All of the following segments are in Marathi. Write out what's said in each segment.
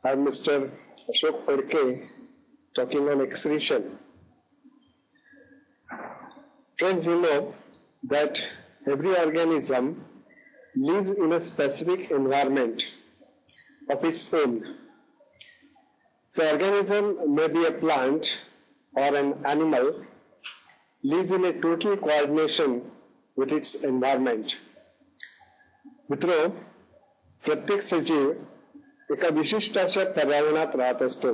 I'm Mr. Ashok Padke, talking on excretion. Friends, you know that every organism lives in a specific environment of its own. The organism may be a plant or an animal, lives in a total coordination with its environment. मित्रो, प्रत्येक सजीव एका विशिष्ट अशा पर्यावरणात राहत असतो.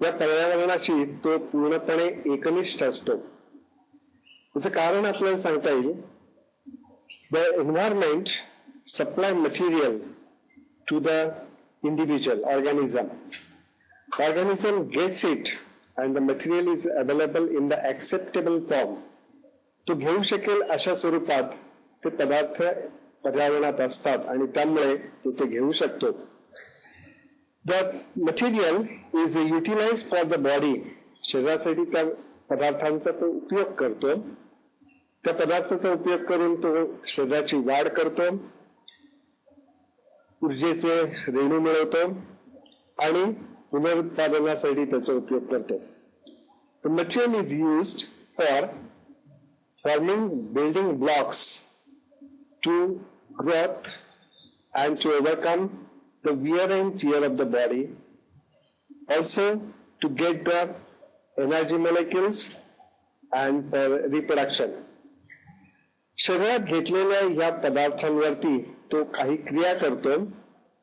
या पर्यावरणाशी तो पूर्णपणे एकनिष्ठ असतो. याचं कारण आपल्याला सांगता येईल. The environment supply material to the individual organism. Organism gets it and the material is available in the acceptable form. तो घेऊ शकेल अशा स्वरूपात ते पदार्थ पर्यावरणात असतात आणि त्यामुळे तो ते घेऊ शकतो. The material is utilized for the body. शरीरासाठी त्या पदार्थांचा तो उपयोग करतो. त्या पदार्थाचा उपयोग करून तो शरीराची वाढ करतो, ऊर्जेचे रेणू मिळवतो आणि पुनरुत्पादनासाठी त्याचा उपयोग करतो. The material is used for forming building blocks to growth and to overcome the wear and tear of the body, also to get the energy molecules and for reproduction. शरीरात घेतलेल्या या पदार्थांवरती तो काही क्रिया करतो.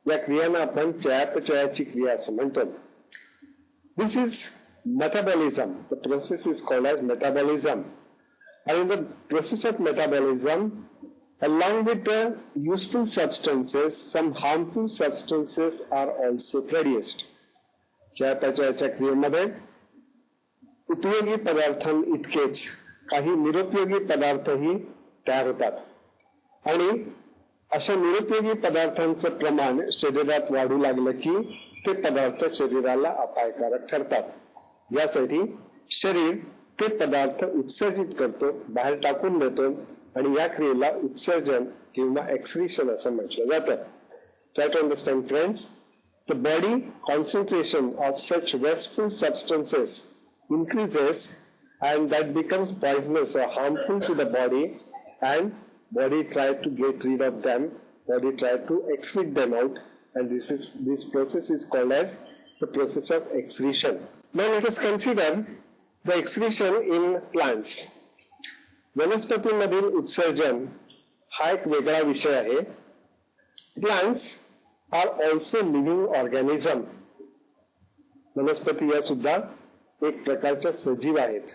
या क्रियांना आपण चयापचयाची क्रिया असं म्हणतो. This is metabolism. The process is called as metabolism. And in the process of metabolism, along with the useful substances, some harmful substances are also produced. चयापचयाच्या क्रियेमध्ये उपयोगी पदार्थांइतकेच काही निरुपयोगी पदार्थही तयार होतात आणि अशा निरुपयोगी पदार्थांचं प्रमाण शरीरात वाढू लागलं की ते पदार्थ शरीराला अपायकारक ठरतात. यासाठी शरीर ते पदार्थ उत्सर्जित करतो, बाहेर टाकून देतो आणि या क्रियेला उत्सर्जन किंवा एक्सक्रीशन असं म्हटलं जातं. Try to understand, friends. The body concentration of such wasteful substances increases and that becomes poisonous or harmful to the body, and body try to get rid of them, body try to excrete them out, and this process is called as the process of excretion. Now let us consider the excretion in plants. वनस्पतींमधील उत्सर्जन हा एक वेगळा विषय आहे. Plants are also living organism. वनस्पती या सुद्धा एक प्रकारच्या सजीव आहेत.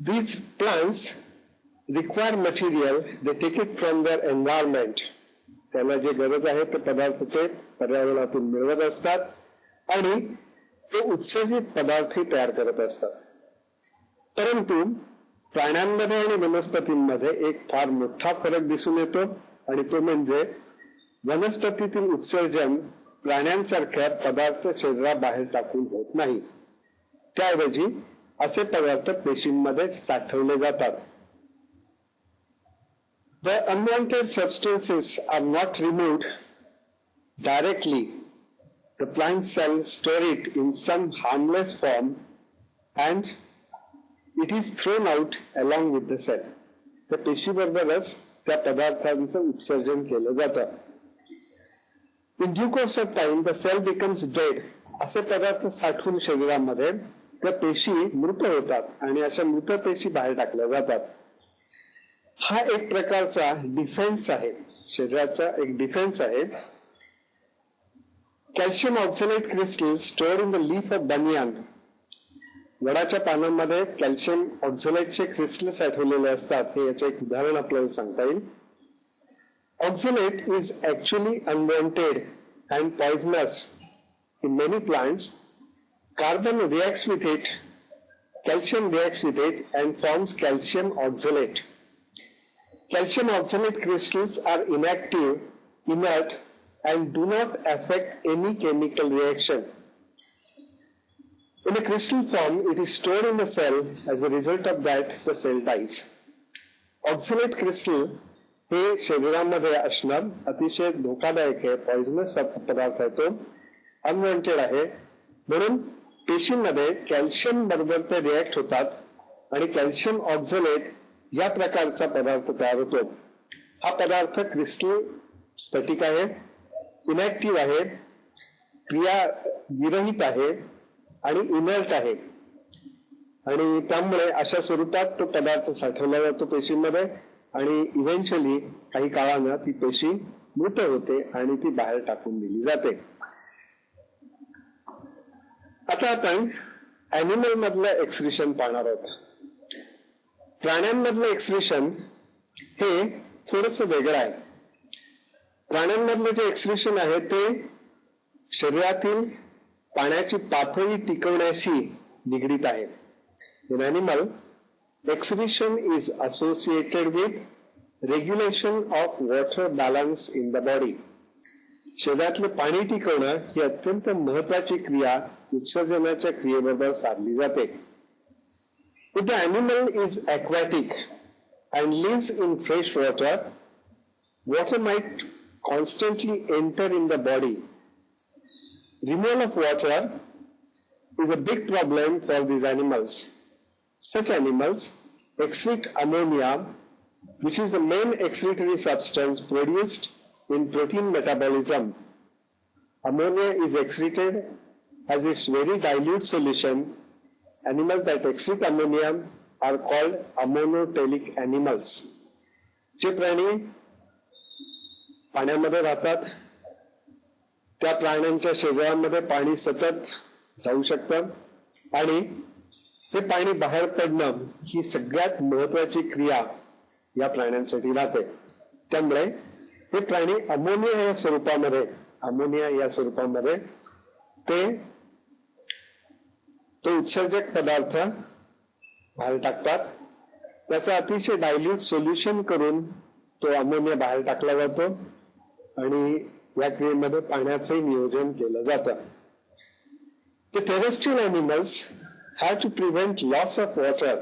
These plants require material, they take it from their environment. त्यांना जे गरज आहे ते पदार्थ ते पर्यावरणातून मिळवत असतात आणि ते उत्सर्जित पदार्थही तयार करत असतात. परंतु प्राण्यांमध्ये आणि वनस्पतींमध्ये एक फार मोठा फरक दिसून येतो आणि तो म्हणजे वनस्पतीतील उत्सर्जन प्राण्यांसारख्या पदार्थ शरीराबाहेर टाकून होत नाही. त्याऐवजी असे पदार्थ पेशींमध्ये साठवले जातात. The unwanted substances are not removed directly. The plant cells store it in some harmless form and it is thrown out along with the cell. त्या पेशीबरोबरच त्या पदार्थांचं उत्सर्जन केलं जातं. In due course of time, the cell becomes dead. असे पदार्थ साठवून शरीरामध्ये त्या पेशी मृत होतात आणि अशा मृत पेशी बाहेर टाकल्या जातात. हा एक प्रकारचा डिफेन्स आहे, शरीराचा एक डिफेन्स आहे. Calcium oxalate crystal stored in the leaf of बनियान. वडाच्या पानांमध्ये कॅल्शियम ऑक्सलेटचे क्रिस्टल साठवलेले असतात. हे याचं एक उदाहरण आपल्याला सांगता येईल. Oxalate is actually unwanted and poisonous in many plants. Carbon reacts with it, calcium reacts with it and forms calcium oxalate. Calcium oxalate crystals are inactive, inert, and do not affect any chemical reaction. In a crystal form, it is stored in the cell. As a result of that, the cell dies. Oxalate crystal हे शरीरामध्ये असणं अतिशय धोकादायक आहे, पॉइझनस पदार्थ आहे तो. अनवॉन्टेड आहे, म्हणून पेशींमध्ये कॅल्शियम बरोबर ते रिॲक्ट होतात आणि कॅल्शियम ऑक्झलेट या प्रकारचा पदार्थ तयार होतो. हा पदार्थ क्रिस्टल स्फटिक आहे, इनॅक्टिव्ह आहे, क्रिया विरहित आहे आणि इनर्ट आहे आणि त्यामुळे अशा स्वरूपात तो पदार्थ साठवला जातो पेशींमध्ये आणि इव्हेंच्युअली काही काळानं ती पेशी मृत होते आणि ती बाहेर टाकून दिली जाते. आता आपण ऍनिमल मधलं एक्सक्रिशन पाहणार आहोत. प्राण्यांमधलं एक्सक्रिशन हे थोडस वेगळं आहे. प्राण्यांमधलं जे एक्सक्रिशन आहे ते शरीरातील पाण्याची पातळी टिकवण्याशी निगडीत आहे. In animal, excretion is associated with regulation of water balance in the body. शरीरातलं पाणी टिकवणं ही अत्यंत महत्वाची क्रिया उत्सर्जनाच्या क्रियेबरोबर साधली जाते. If the animal is aquatic and lives in fresh water, water might constantly enter in the body. Removal of water is a big problem for these animals. Such animals excrete ammonia, which is the main excretory substance produced in protein metabolism. Ammonia is excreted as its very dilute solution. Animals that excrete ammonia are called ammonotelic animals. जे प्राणी पाण्यामध्ये राहतात त्या प्राण्यांच्या शरीरामध्ये पाणी सतत जाऊ शकतं आणि हे पाणी बाहेर पडणं ही सगळ्यात महत्वाची क्रिया या प्राण्यांसाठी राहते. त्यामुळे हे प्राणी अमोनिया या स्वरूपामध्ये तो उत्सर्जक पदार्थ बाहेर टाकतात. त्याचं अतिशय डायल्यूट सोल्युशन करून तो अमोनिया बाहेर टाकला जातो आणि या क्रियेमध्ये पाण्याचंही नियोजन केलं जातं. The terrestrial animals have to prevent loss of water.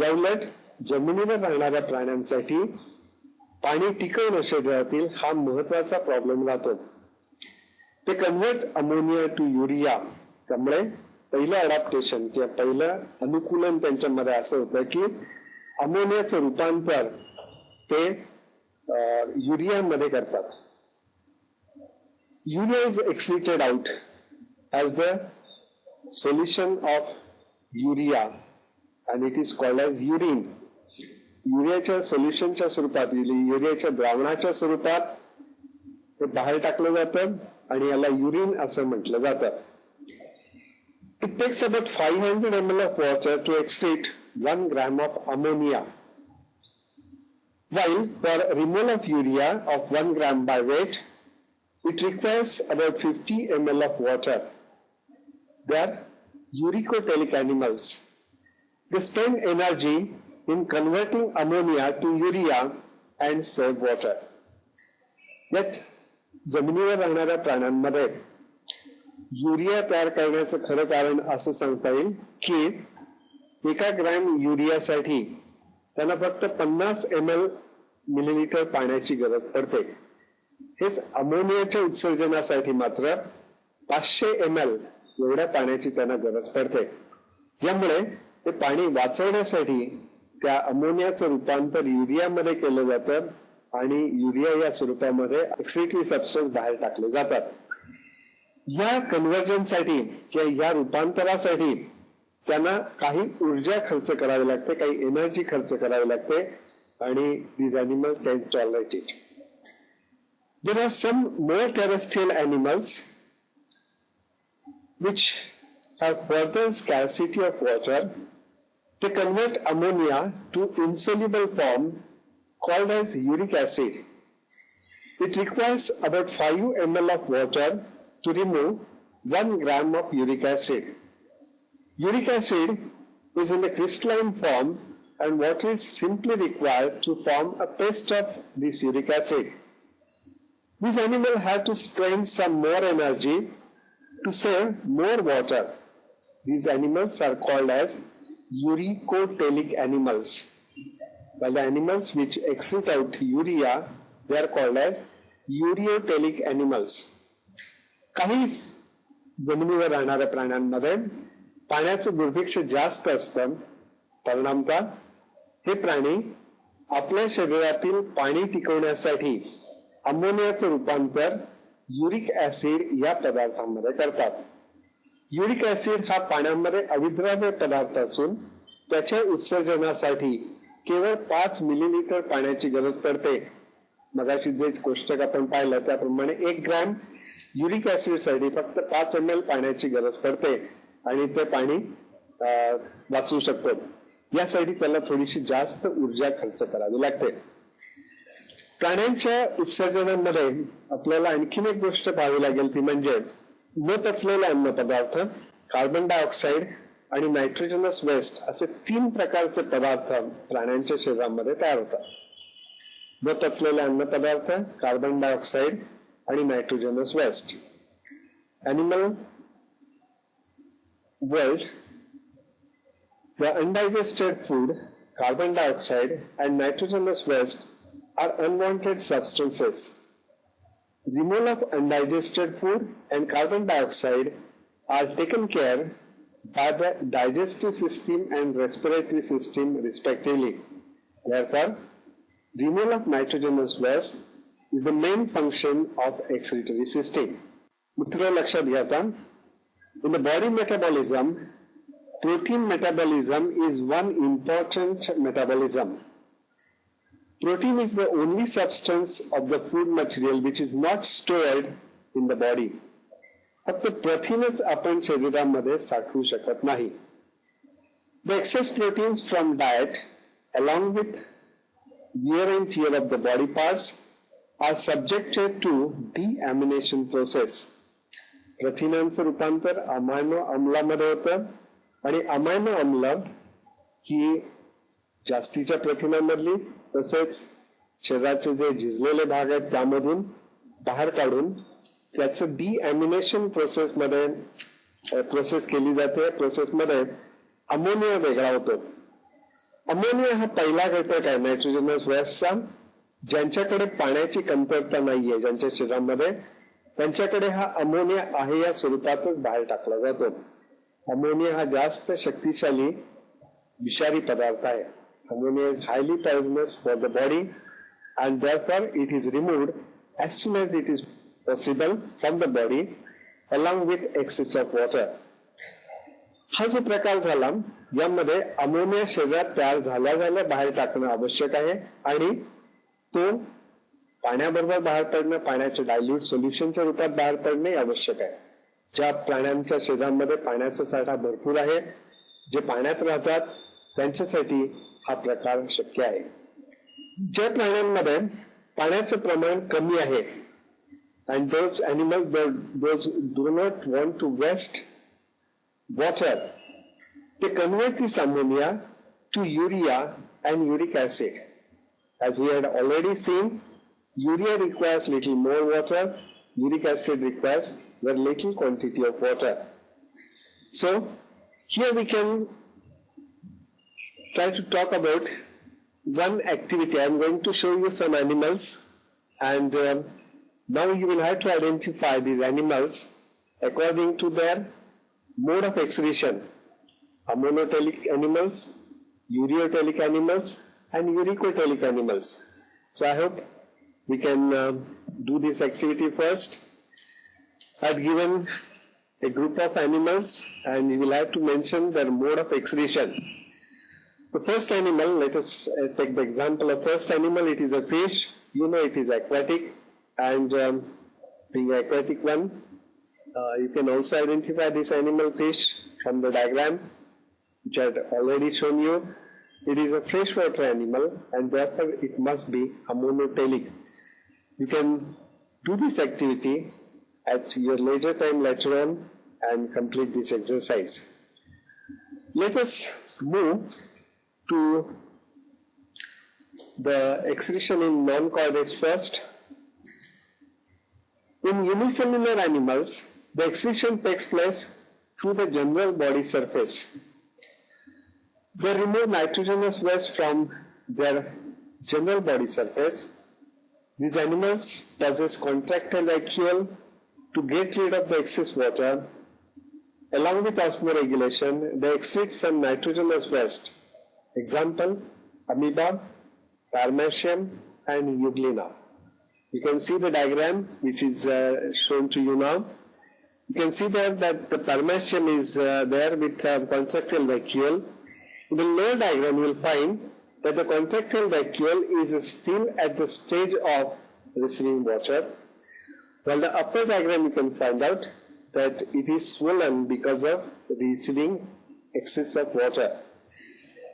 या उलट जमिनीवर राहणाऱ्या प्राण्यांसाठी पाणी टिकवणं शरीरातील हा महत्वाचा प्रॉब्लेम राहतो. ते कन्वर्ट अमोनिया टू युरिया. त्यामुळे पहिलं अडॅप्टेशन किंवा पहिलं अनुकूलन त्यांच्यामध्ये असं होतं की अमोनियाचं रूपांतर ते युरियामध्ये करतात. Urea is excreted out as the solution of urea and it is called as urine. युरियाच्या सोल्युशनच्या स्वरूपात युरियाच्या द्रावणाच्या स्वरूपात ते बाहेर टाकलं जातं आणि याला युरिन असं म्हटलं जातं. It takes about 500 ml of water to excrete 1 gram of ammonia. While for removal of urea of 1 gram by weight, it requires about 50 ml of water. They are uricotelic animals. They spend energy in converting ammonia to urea and save water. Yet, जमिनीवर राहणाऱ्या प्राण्यांमध्ये युरिया तयार करण्याचं खरं कारण असं सांगता येईल की 1 ग्रॅम युरियासाठी त्यांना फक्त 50 मिलीलीटर पाण्याची गरज पडते. हेच अमोनियाच्या उत्सर्जनासाठी मात्र 500 ml एवढ्या पाण्याची त्यांना गरज पडते. यामुळे ते पाणी वाचवण्यासाठी त्या अमोनियाचं रूपांतर युरियामध्ये केलं जातं आणि युरिया या स्वरूपामध्ये एक्सक्रीटरी सबस्टन्स बाहेर टाकले जातात. या कन्व्हर्जनसाठी किंवा या रूपांतरासाठी त्यांना काही ऊर्जा खर्च करावी लागते, काही एनर्जी खर्च करावी लागते आणि these animals can tolerate it. There are some more terrestrial animals which have further scarcity of water. They convert ammonia to insoluble form called as uric acid. It requires about 5 ml of water to remove 1 gram of uric acid. Uric acid is in the crystalline form and water is simply required to form a paste of this uric acid. These animals have to spend some more energy to save more water. These animals are called as uricotelic animals. While the animals which excrete out urea, they are called as ureotelic animals. काही जमिनीवर राहणाऱ्या प्राण्यांमध्ये पाण्याचं दुर्भिक्ष जास्त असतं. परिणामतः हे प्राणी आपल्या शरीरातील पाणी टिकवण्यासाठी अमोनियाचं रूपांतर युरिक ऍसिड या पदार्थांमध्ये करतात. युरिक ऍसिड हा पाण्यामध्ये अविद्राव्य पदार्थ असून त्याच्या उत्सर्जनासाठी केवळ 5 मिलीलिटर पाण्याची गरज पडते. मगाशी जे कोष्टक आपण पाहिलं त्याप्रमाणे 1 ग्रॅम युरिक ऍसिड साठी फक्त 5 ml पाण्याची गरज पडते आणि ते पाणी वाचवू शकतो. यासाठी त्याला थोडीशी जास्त ऊर्जा खर्च करावी लागते. प्राण्यांच्या उत्सर्जनामध्ये आपल्याला आणखीन एक गोष्ट पाहावी लागेल ती म्हणजे न पचलेले अन्न पदार्थ, कार्बन डायऑक्साईड आणि नायट्रोजनस वेस्ट असे 3 प्रकारचे पदार्थ प्राण्यांच्या शरीरामध्ये तयार होतात. न पचलेले अन्न पदार्थ, कार्बन डायऑक्साईड आणि nitrogenous waste. Animal world, the undigested food, carbon dioxide and nitrogenous waste are unwanted substances. Removal of undigested food and carbon dioxide are taken care by the digestive system and respiratory system respectively. Therefore, removal of nitrogenous waste is the main function of excretory system. मित्र लक्षात घ्या आता. In the body metabolism, protein metabolism is one important metabolism. Protein is the only substance of the food material which is not stored in the body. फक्त प्रथिनच आपण शरीरामध्ये साठवू शकत नाही. The excess proteins from diet along with wear and tear of the body parts are subjected to deamination process. प्रथिनांचं रूपांतर अमायनो अम्लामध्ये होतं आणि अमायनो अम्ल ही जास्तीच्या प्रथिनांमधली तसेच शरीराचे जे झिजलेले भाग आहेत त्यामधून बाहेर काढून त्याचं डिॲमिनेशन प्रोसेस केली जाते. प्रोसेसमध्ये अमोनिया वेगळा होतो. अमोनिया हा पहिला घटक आहे नायट्रोजनस वेस्टचा. ज्यांच्याकडे पाण्याची कमतरता नाहीये ज्यांच्या शरीरामध्ये त्यांच्याकडे हा अमोनिया आहे या स्वरूपातच बाहेर टाकला जातो. अमोनिया हा जास्त शक्तिशाली विषारी पदार्थ आहे. Ammonia is highly poisonous for the body and therefore it is removed as soon as it is possible from the body along with excess of water. हा जो प्रकार झाला यामध्ये अमोनिया शरीरात तयार झाल्या बाहेर टाकणं आवश्यक आहे आणि तो पाण्याबरोबर बाहेर पडणं, पाण्याच्या डायल्यूट सोल्युशनच्या रूपात बाहेर पडणे आवश्यक आहे. ज्या प्राण्यांच्या शरीरामध्ये पाण्याचा साठा भरपूर आहे, जे पाण्यात राहतात त्यांच्यासाठी हा प्रकार शक्य आहे. ज्या प्राण्यांमध्ये पाण्याचं प्रमाण कमी आहे and those animals those do not want to waste water, they convert this ammonia to urea and uric acid. As we had already seen, urea requires little more water, uric acid requires very little quantity of water. So here we can try to talk about one activity. I am going to show you some animals and now you will have to identify these animals according to their mode of excretion. Ammonotelic animals, ureotelic animals and uricotelic animals. So I hope we can do this activity first. I've given a group of animals and you will have to mention their mode of excretion. The first animal, let us take the example of first animal. It is a fish. You know it is aquatic and being aquatic one, you can also identify this animal fish from the diagram which I had already shown you. It is a freshwater animal and therefore it must be ammonotelic. You can do this activity at your leisure time later on and complete this exercise. Let us move to the excretion in non-chordates first. In unicellular animals, the excretion takes place through the general body surface. They remove nitrogenous waste from their general body surface. These animals possess contractile vacuole to get rid of the excess water, along with osmoregulation, they excrete some nitrogenous waste. Example, amoeba, paramecium, and euglena. You can see the diagram which is shown to you now. You can see there that the paramecium is there with a contractile vacuole. In the lower diagram, you will find that the contractile vacuole is still at the stage of receiving water, while the upper diagram you can find out that it is swollen because of receiving excess of water.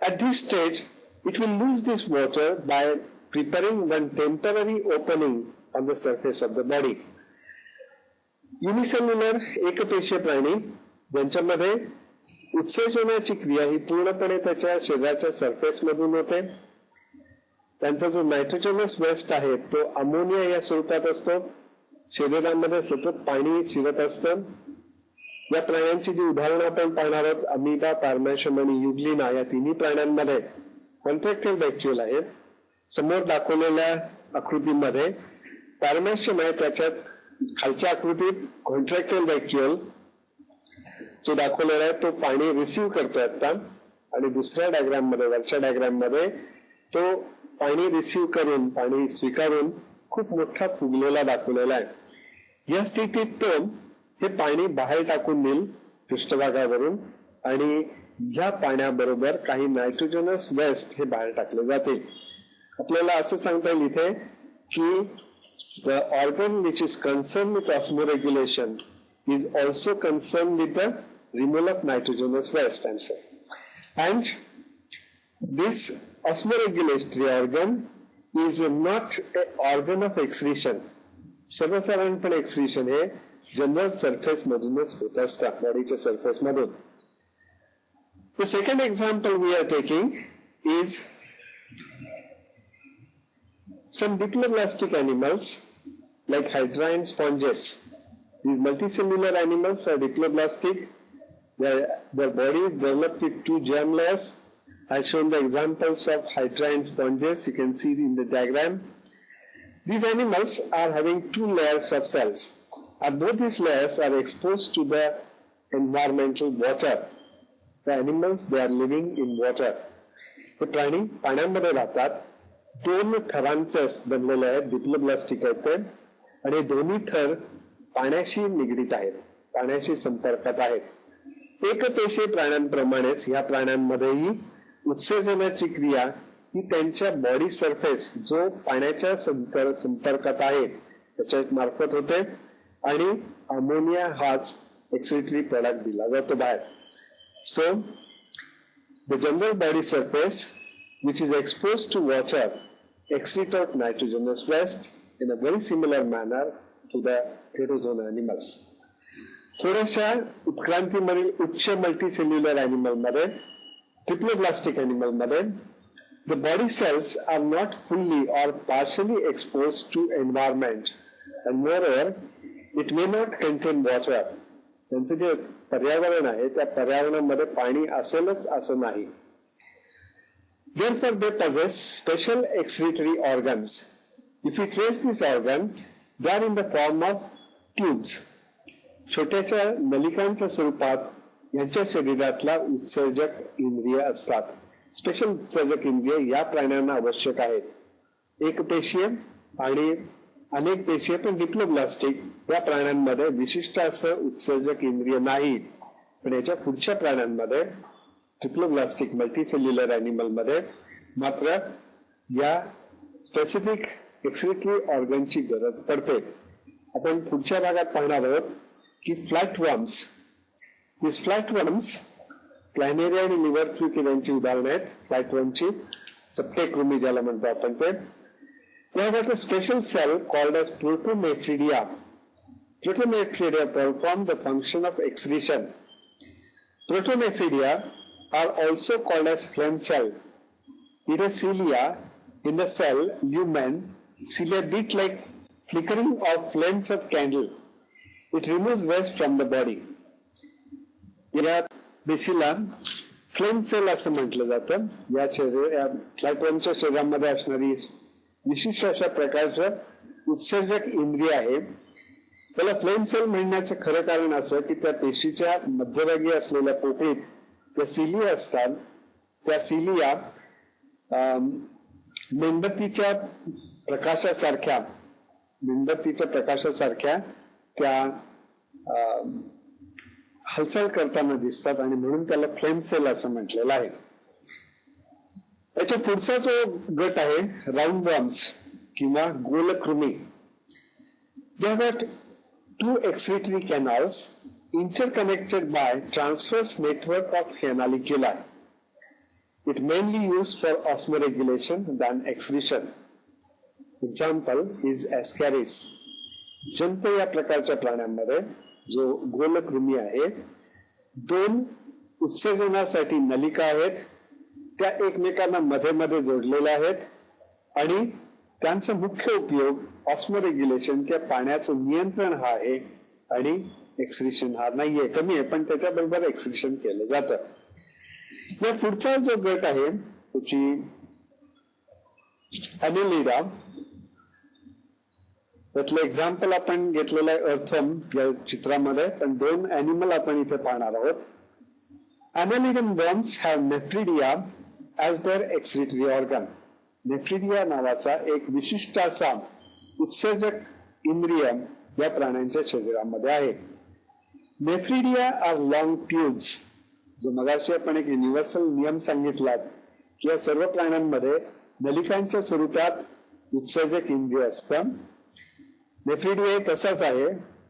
At this stage, it will lose this water by preparing one temporary opening on the surface of the body. Unicellular एकपेशीय प्राणी ज्यांच्यामध्ये उत्सर्जनाची क्रिया ही पूर्णपणे त्याच्या शरीराच्या सरफेस मधून होते. त्यांचा जो नायट्रोजनस वेस्ट आहे तो अमोनिया या स्वरूपात असतो. शरीरामध्ये सतत पाणी शिरत असतं. या प्राण्यांची जी उदाहरणं आपण पाहणार आहोत, अमिबा, पारमेशियम आणि युग्लिना, या तिन्ही प्राण्यांमध्ये कॉन्ट्रॅक्टाइल व्हॅक्यूल आहेत. समोर दाखवलेल्या आकृतीमध्ये पारमेशियम आहे, त्याच्यात खालच्या आकृतीत कॉन्ट्रॅक्टाइल व्हॅक्यूल जो दाखवलेला आहे तो पाणी रिसीव्ह करतो आता, आणि दुसऱ्या डायग्राम मध्ये, वरच्या डायग्राम मध्ये तो पाणी रिसीव्ह करून, पाणी स्वीकारून खूप मोठा फुगलेला दाखवलेला आहे. या स्थितीत तो हे पाणी बाहेर टाकून देईल पृष्ठभागावरून, आणि या पाण्याबरोबर काही नायट्रोजनस वेस्ट हे बाहेर टाकले जाते. आपल्याला असं सांगता येईल इथे की the organ which is concerned with osmoregulation is also concerned with the removal of nitrogenous waste, and this osmoregulatory organ is not an organ of excretion. सर्वसाधारणपणे एक्सक्रीशन हे जनरल सरफेस मधूनच होत असतात, बॉडीच्या सरफेस मधून. The second example we are taking is some diploblastic animals like hydrine sponges. These multicellular animals are diploblastic. Their body is developed with two germ layers. I've shown the examples of hydrine sponges. You can see in the diagram. These animals are having two layers of cells, and both these layers are exposed to the environmental water. The animals, they are living in water. हे प्राणी पाण्यामध्ये राहतात. दोन थरांचे बनलेले आहेत, डिप्लोब्लास्टिक आहेत ते, आणि दोन्ही थर पाण्याशी निगडीत आहेत, पाण्याशी संपर्कात आहेत. एकपेशीय प्राण्यांप्रमाणेच या प्राण्यांमध्येही उत्सर्जनाची क्रिया ही त्यांच्या बॉडी सरफेस जो पाण्याच्या संपर्कात आहे त्याच्या मार्फत होते, आणि अमोनिया हाच एक्सक्रीटरी प्रोडक्ट दिला जातो बाहेर. So the general body surface which is exposed to water excrete out nitrogenous waste in a very similar manner to the protozoan animals. थोड्याशा उत्क्रांतीमधील उच्च मल्टीसेल्युलर एनिमल मध्ये, ट्रिप्लोब्लास्टिक एनिमल मध्ये, the body cells are not fully or partially exposed to environment, and moreover it may not contain water. त्यांचे जे पर्यावरण आहे त्या पर्यावरणामध्ये पाणी असेलच असं नाही. Therefore, they possess special excretory organs. If we trace this organ, they are in the form of tubes. छोट्याच्या नलिकांच्या स्वरूपात यांच्या शरीरातला उत्सर्जक इंद्रिय असतात. स्पेशल उत्सर्जक इंद्रिय या प्राण्यांना आवश्यक आहेत. एकपेशीय आणि अनेक पेशीय पण डिप्लोब्लास्टिक या प्राण्यांमध्ये विशिष्ट असं उत्सर्जक इंद्रिय नाही, पण याच्या पुढच्या प्राण्यांमध्ये ट्रिप्लोब्लास्टिक मल्टीसेल्युलर एनिमल मध्ये मात्र या स्पेसिफिक एक्सक्रीटरी ऑर्गनची गरज पडते. आपण पुढच्या भागात पाहणार आहोत की फ्लॅटवर्म्स. दिस फ्लॅटवर्म्स प्लॅनेरिया आणि लिव्हर फ्लू किड्यांची उदाहरणं आहेत. फ्लॅटवर्मची सप्टेकृमी ज्याला म्हणतो आपण ते. They have got a special cell called as protonephridia. Protonephridia perform the function of excretion. Protonephridia are also called as flame cell. In a cilia, in the cell lumen, cilia beat like flickering of flames of candle. It removes waste from the body. या पेशीला फ्लेम सेल असं म्हटलं जातं. या फ्लॅटवर्मच्या शरीरामध्ये असणारी विशिष्ट अशा प्रकारचं उत्सर्जक इंद्रिय आहे. त्याला फ्लेम सेल म्हणण्याचं खरं कारण असं की त्या पेशीच्या मध्यभागी असलेल्या पोकळीत त्या सिलिया असतात. त्या सिलिया मेणबत्तीच्या प्रकाशासारख्या त्या हालचाल करताना दिसतात आणि म्हणून त्याला फ्लेम सेल असं म्हटलेलं आहे. याच्या पुढचा जो गट आहे राऊंड वॉर्म्स किंवा गोलकृमी. They have got two excretory canals interconnected by transverse network of canaliculi. It mainly used for osmoregulation than excretion. Example is Ascaris. जंत या प्रकारच्या प्राण्यांमध्ये जो गोलकृमी आहे, दोन उत्सर्जनासाठी नलिका आहेत, त्या एकमेकांना मध्ये मध्ये जोडलेल्या आहेत आणि त्यांचा मुख्य उपयोग ऑस्मोरेग्युलेशन किंवा पाण्याचं नियंत्रण हा आहे आणि एक्सक्रिशन हा नाहीये, कमी आहे, पण त्याच्याबरोबर एक्सक्रिशन केलं जातं. या पुढचा जो गट आहे त्याची अॅनेलिडा. त्यातलं एक्झाम्पल आपण घेतलेलं आहे अर्थम या चित्रामध्ये, पण दोन ॲनिमल आपण इथे पाहणार आहोत. Annelidum worms have nephridia as their excretory organ. Nephridia नावाचा एक विशिष्ट असा उत्सर्जक इंद्रिय या प्राण्यांच्या शरीरामध्ये आहे. Nephridia are long tubes. जो मगाशी आपण एक युनिव्हर्सल नियम सांगितला की या सर्व प्राण्यांमध्ये नलिकांच्या स्वरूपात उत्सर्जक इंद्रिय असतं. नेफ्रिडिया तसाच आहे,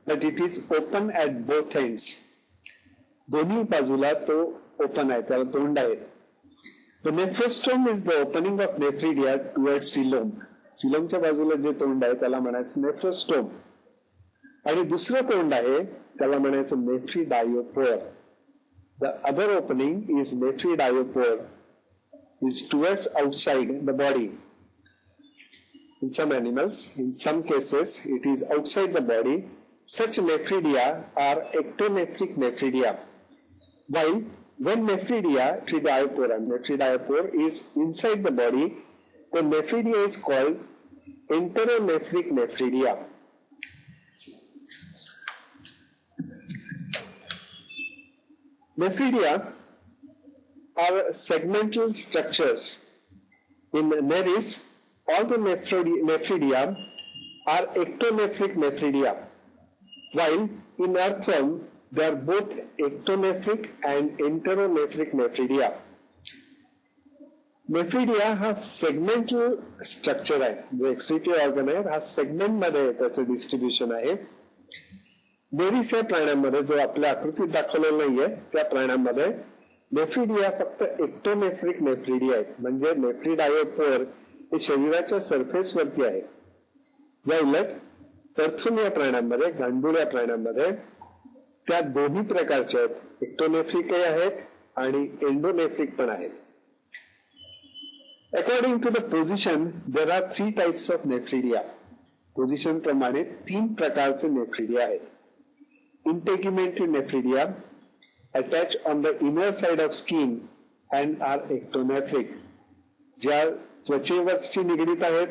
but it is open at both ends. दोन्ही बाजूला तो ओपन आहे, त्याला तोंड आहे. The nephrostome is the opening of nephridia towards coelom. Coelomच्या बाजूला जे तोंड आहे त्याला म्हणायचं नेफ्रोस्टोम आणि दुसरं तोंड आहे त्याला म्हणायचं नेफ्रिडायोपोर. The other opening is nephridiopour is towards outside the body. In some animals, in some cases, it is outside the body. Such nephridia are ectonephric nephridia. While when nephridiopore is inside the body, the nephridia is called enteronephric nephridia. Nephridia are segmental structures. In Nereis, all the nephridia are ectonephric nephridia, while in Earthworm, they are both ectonephric and enteronephric nephridia. Nephridia हा सेगमेंटल स्ट्रक्चर आहे, जो एक्सक्रीटरी ऑर्गन आहे हा सेगमेंट मध्ये त्याचं डिस्ट्रीब्युशन आहे. नेरिस या प्राण्यांमध्ये, जो आपल्या आकृतीत दाखवलेला नाहीये, त्या प्राण्यांमध्ये नेफ्रिडिया फक्त एक्टोनेफ्रिक नेफ्रिडिया आहेत, म्हणजे नेफ्रिडायोपोर हे शरीराच्या सरफेस वरती आहे. या उलट अर्थम या प्राण्यांमध्ये, गांडूळ या प्राण्यांमध्ये त्या दोन्ही प्रकारचे आहेत, एक्टोनेफ्रिकही आहेत आणि एंडोनेफ्रिक पण आहेत. According to the position there are 3 types of nephridia. Position प्रमाणे 3 प्रकारचे नेफ्रिडिया आहेत. Integumentary nephridia attach on the inner side of skin and are ectonephric, ज्या त्वचेवरची निगडीत आहेत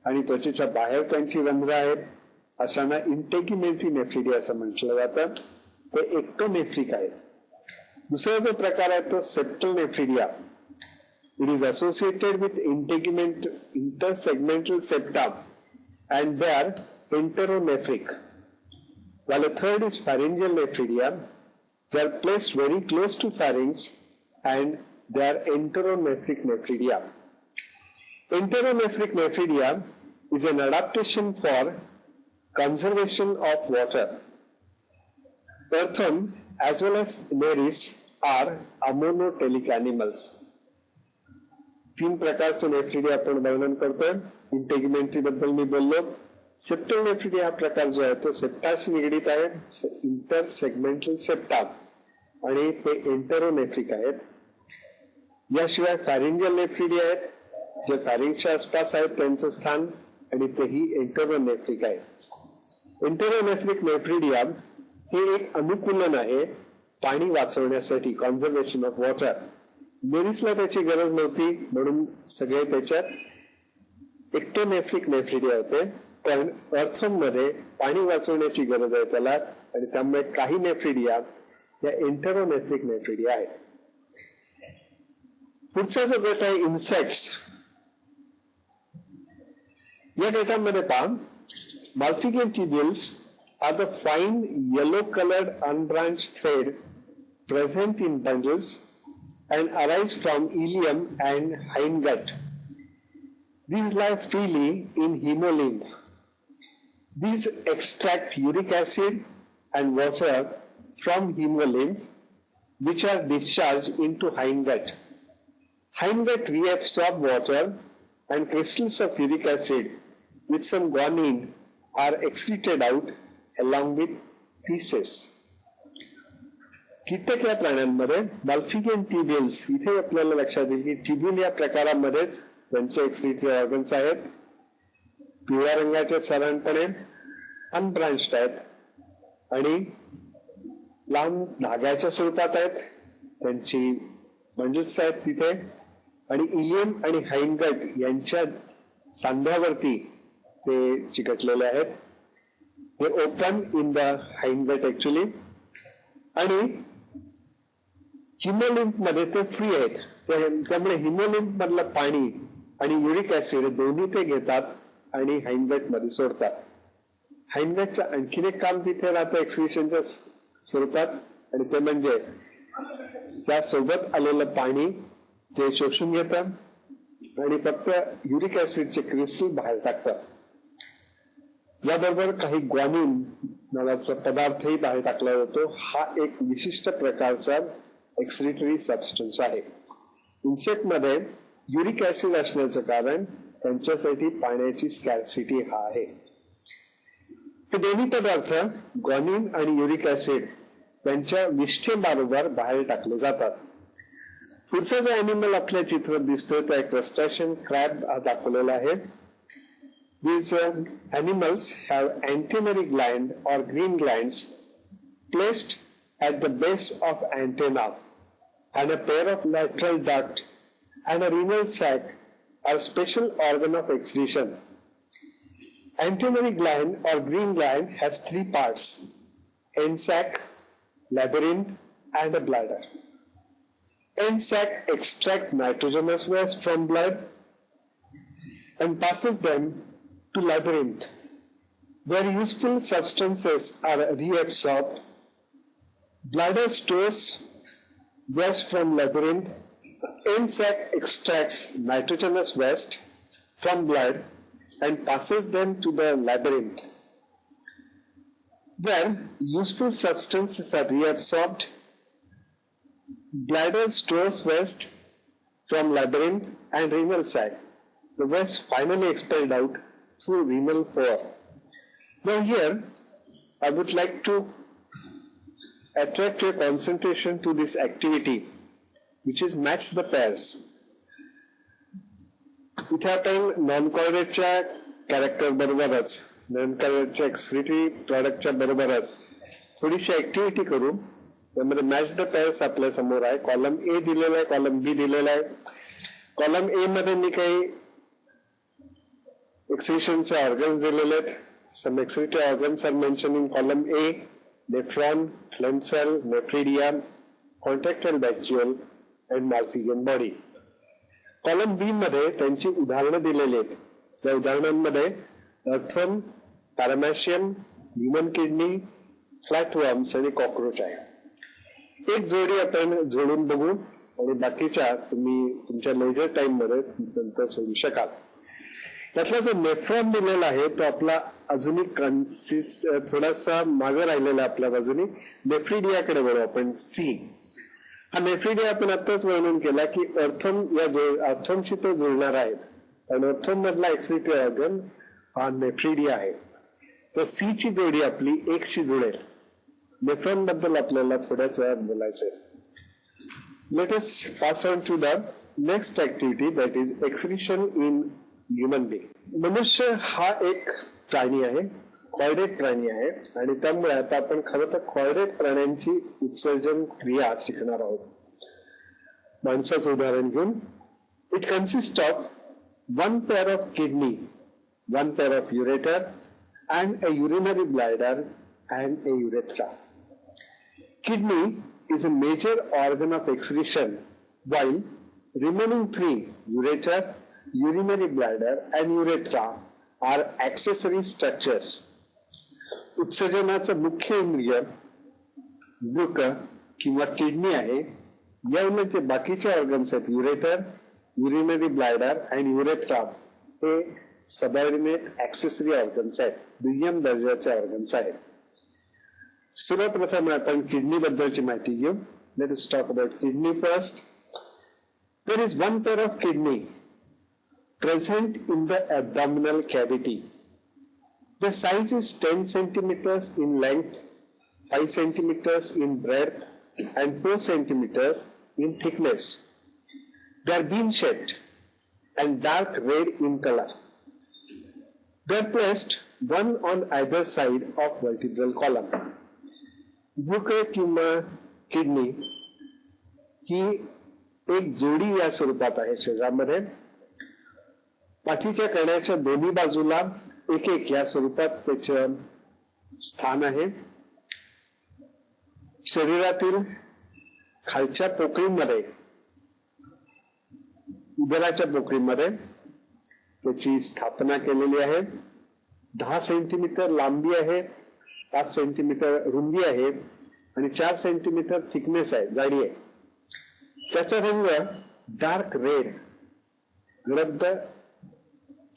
आणि त्वचेच्या बाहेर त्यांची रंध्र आहेत, अशांना इंटेग्युमेंटरी नेफ्रिडिया असं म्हटलं जातं. ते एक्टोनेफ्रिक आहेत. दुसरा जो प्रकार आहे तो septal nephridia. It is associated with intersegmental septa and they are enteronephric. While a third is pharyngeal nephridia. They are placed very close to pharynx and they are enteronephric nephridia. Enteronephric nephridia is an adaptation for conservation of water. Earthworm as well as Nereis are amonotelic animals. 3 प्रकारचे नेफ्रिडिया आपण वर्णन करतोय. इंटेग्युमेंटरी बद्दल मी बोललो. सेप्टल नेफ्रिडिया हा प्रकार जो आहे तो सेप्टाशी निगडीत आहे, इंटरसेगमेंटल सेप्टा, आणि ते एंटेरोनेफ्रिक आहेत. याशिवाय फॅरिंजियल नेफ्रिडिया आहेत, जे फॅरिंगच्या आसपास आहेत त्यांचं स्थान, आणि तेही एंटेरोनेफ्रिक आहे. एंटेरोनेफ्रिक नेफ्रिडिया हे एक अनुकूलन आहे पाणी वाचवण्यासाठी, कॉन्झर्वेशन ऑफ वॉटर. नेरिसला त्याची गरज नव्हती, म्हणून सगळे त्याच्यात एक्टोनेफ्रिक नेफ्रिडिया होते. पण अर्थवर्म मध्ये पाणी वाचवण्याची गरज आहे त्याला, आणि त्यामुळे काही नेफ्रिडिया या एंटेरोनेफ्रिक नेफ्रिडिया आहेत. पुढचा जो गट आहे इन्सेक्ट्स, या गटामध्ये पहा, Malpighian tubules are the fine yellow-colored unbranched thread present in bundles and arise from ileum and hindgut. These lie freely in hemolymph. These extract uric acid and water from hemolymph, which are discharged into hindgut. Hindgut reabsorb water, and crystals of uric acid with some guanine are excreted out along with feces. कीटक या प्राण्यांमध्ये Malpighian tubules, इथे आपल्याला लक्षात येईल की ट्युब्यूल या प्रकारामध्येच त्यांचे एक्सक्रीटरी ऑर्गन्स आहेत. पिवळ्या रंगाचे साधारणपणे अनब्रांच्ड आहेत आणि लांब धाग्याच्या स्वरूपात आहेत. त्यांची बंडल्स आहेत तिथे, आणि इलियम आणि हाइंगट यांच्या सांध्यावरती ते चिकटलेले आहेत. ते ओपन इन द हाइंगट ऍक्च्युली, आणि हिमोलिम्फ मध्ये ते फ्री आहेत. त्यामुळे हिमोलिम्फ मधलं पाणी आणि युरिक ऍसिड दोन्ही ते घेतात आणि हाइंगट मध्ये सोडतात. हाइंगटचं आणखीन एक काम तिथे राहतं एक्सक्रिशनच्या स्वरूपात, आणि ते म्हणजे त्यासोबत आलेलं पाणी ते शोषून घेतात आणि फक्त युरिक ऍसिडचे क्रिस्टल बाहेर टाकतात. याबरोबर काही ग्वानिन नावाचा पदार्थही बाहेर टाकला जातो. हा एक विशिष्ट प्रकारचा एक्सक्रिटरी सबस्टन्स आहे. इन्सेक्ट मध्ये युरिक ऍसिड असण्याचं कारण त्यांच्यासाठी पाण्याची स्कॅर्सिटी हा आहे. हे दोन्ही पदार्थ ग्वानिन आणि युरिक ऍसिड त्यांच्या विष्ठेबरोबर बाहेर टाकले जातात. पुढचा जो अॅनिमल आपल्या चित्रात दिसतोय तो एक क्रस्टाशियन क्रॅब हा दाखवलेला आहे. These animals have antennary gland or green glands placed at the base of antenna, and a pair of lateral duct and a renal sac are special organ of excretion. Antennary gland or green gland has three parts: end sac, labyrinth, and a bladder. End sac extract nitrogenous waste from blood and passes them to labyrinth, where useful substances are reabsorbed. Bladder stores waste from labyrinth. End sac extracts nitrogenous waste from blood and passes them to the labyrinth, where useful substances are reabsorbed. Bladder stores waste from labyrinth and renal sac. The waste finally expelled out through renal pore. Now here, I would like to attract your concentration to this activity, which is match the pairs. इथे आपण नॉन कॉर्डेटच्या कॅरेक्टर बरोबरच, नॉन कॉर्डेटच्या एक्सक्रिटरी प्रॉडक्टच्या बरोबरच थोडीशी ऍक्टिव्हिटी करू. त्यामध्ये मॅच द पेअर्स आपल्या समोर आहे. कॉलम ए दिलेला आहे, कॉलम बी दिलेला आहे. कॉलम ए मध्ये मी काही excretionचे organs दिलेले आहेत. Some excretory organs are mentioned in column A: nephron, phlegm cell, nephridia, contractile vacuole and Malpighian body. Column B मध्ये त्यांची उदाहरणं दिलेली आहेत. त्या उदाहरणांमध्ये अर्थवर्म, पॅरामॅशियम, ह्युमन किडनी, फ्लॅटवर्म्स आणि कॉकरोच आहे. एक जोडी आपण जोडून बघू आणि बाकीच्या तुम्ही तुमच्या लेजर टाइम मध्ये नंतर सोडू शकाल. त्यातला जो नेफ्रॉन दिलेला आहे तो आपला अजूनही थोडासा मागे राहिलेला आपल्या बाजूने. नेफ्रिडियाकडे वळू आपण. सी हा नेफ्रिडिया आपण आताच वर्णन केला की अर्थमशी तो जुळणार आहे, आणि अर्थम मधला एक्सक्रिटरी ऑर्गन हा नेफ्रिडिया आहे. तर सी ची जोडी आपली एक शी जुळेल. नेफ्रॉन बद्दल आपल्याला थोड्याच वेळात बोलायचंय. Let us pass on to the next activity, that is excretion in human being. मनुष्य हा एक प्राणी आहे, कॉर्डेट प्राणी आहे, आणि त्यामुळे आता आपण खरं तर कॉर्डेट प्राण्यांची उत्सर्जन क्रिया शिकणार आहोत. माणसाचं उदाहरण घेऊन, it consist of one pair of kidney one pair of ureter, and a urinary bladder and a urethra. Kidney is a major organ of excretion, while remaining three, ureter, urinary bladder and urethra, are accessory structures. उत्सर्जनाचं मुख्य इंद्रिय वृक किंवा किडनी आहे. या उलट जे बाकीचे ऑर्गन्स आहेत, युरेटर, युरिनरी ब्लॅडर आणि युरेथ्रा, हे सबऑर्डिनेट ऍक्सेसरी ऑर्गन्स आहेत, दुय्यम दर्जाचे ऑर्गन्स आहेत. सर्वप्रथम आपण किडनी बद्दलची माहिती घेऊ. Let us talk about kidney first. There is one pair of kidney present in the abdominal cavity. The size is 10 centimeters in length, 5 centimeters in breadth, and 4 centimeters in thickness. They are bean-shaped and dark red in color. They are placed one on either side of vertebral column. वृक किंवा किडनी ही एक जोडी या स्वरूपात आहे शरीरामध्ये. पाठीच्या कण्याच्या दोन्ही बाजूला एक एक या स्वरूपात त्याचं स्थान आहे. शरीरातील खालच्या पोकळीमध्ये, उदराच्या पोकळीमध्ये त्याची स्थापना केलेली आहे. 10 सेंटीमीटर लांबी आहे, 5 सेंटीमीटर रुंदी आहे आणि 4 सेंटीमीटर थिकनेस आहे, जाडी आहे. त्याचा रंग डार्क रेड, गडद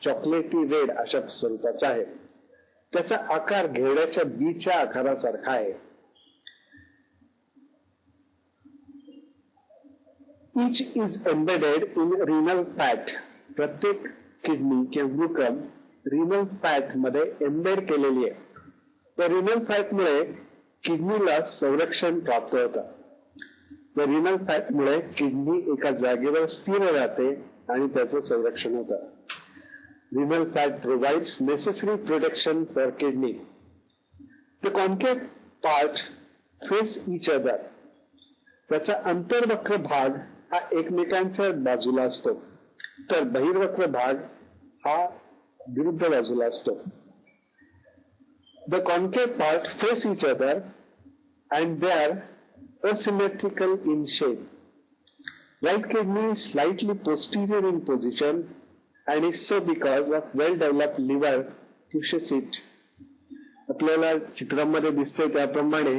चॉकलेटी रेड अशा स्वरूपाचा आहे. त्याचा आकार घेवड्याच्या बीच्या आकारासारखा आहे. Each is embedded in renal fat. प्रत्येक किडनी किंवा वृक रिनल फॅट मध्ये एम्बेड केलेली आहे. त्या रिनल फॅट मुळे किडनीला संरक्षण प्राप्त होतं. त्या रिनल फॅट मुळे किडनी एका जागेवर स्थिर राहते आणि त्याचं संरक्षण होतं. Renal fat provides necessary protection for kidney. The concave part face each other. त्याचा अंतर्वक्र भाग हा एकमेकांच्या बाजूला असतो, तर बहिर्वक्र भाग हा विरुद्ध बाजूला असतो. The concave part face each other and they are asymmetrical in shape. Right kidney is slightly posterior in position and is so because of well-developed liver pushes it. आपल्याला चित्रामध्ये दिसते त्याप्रमाणे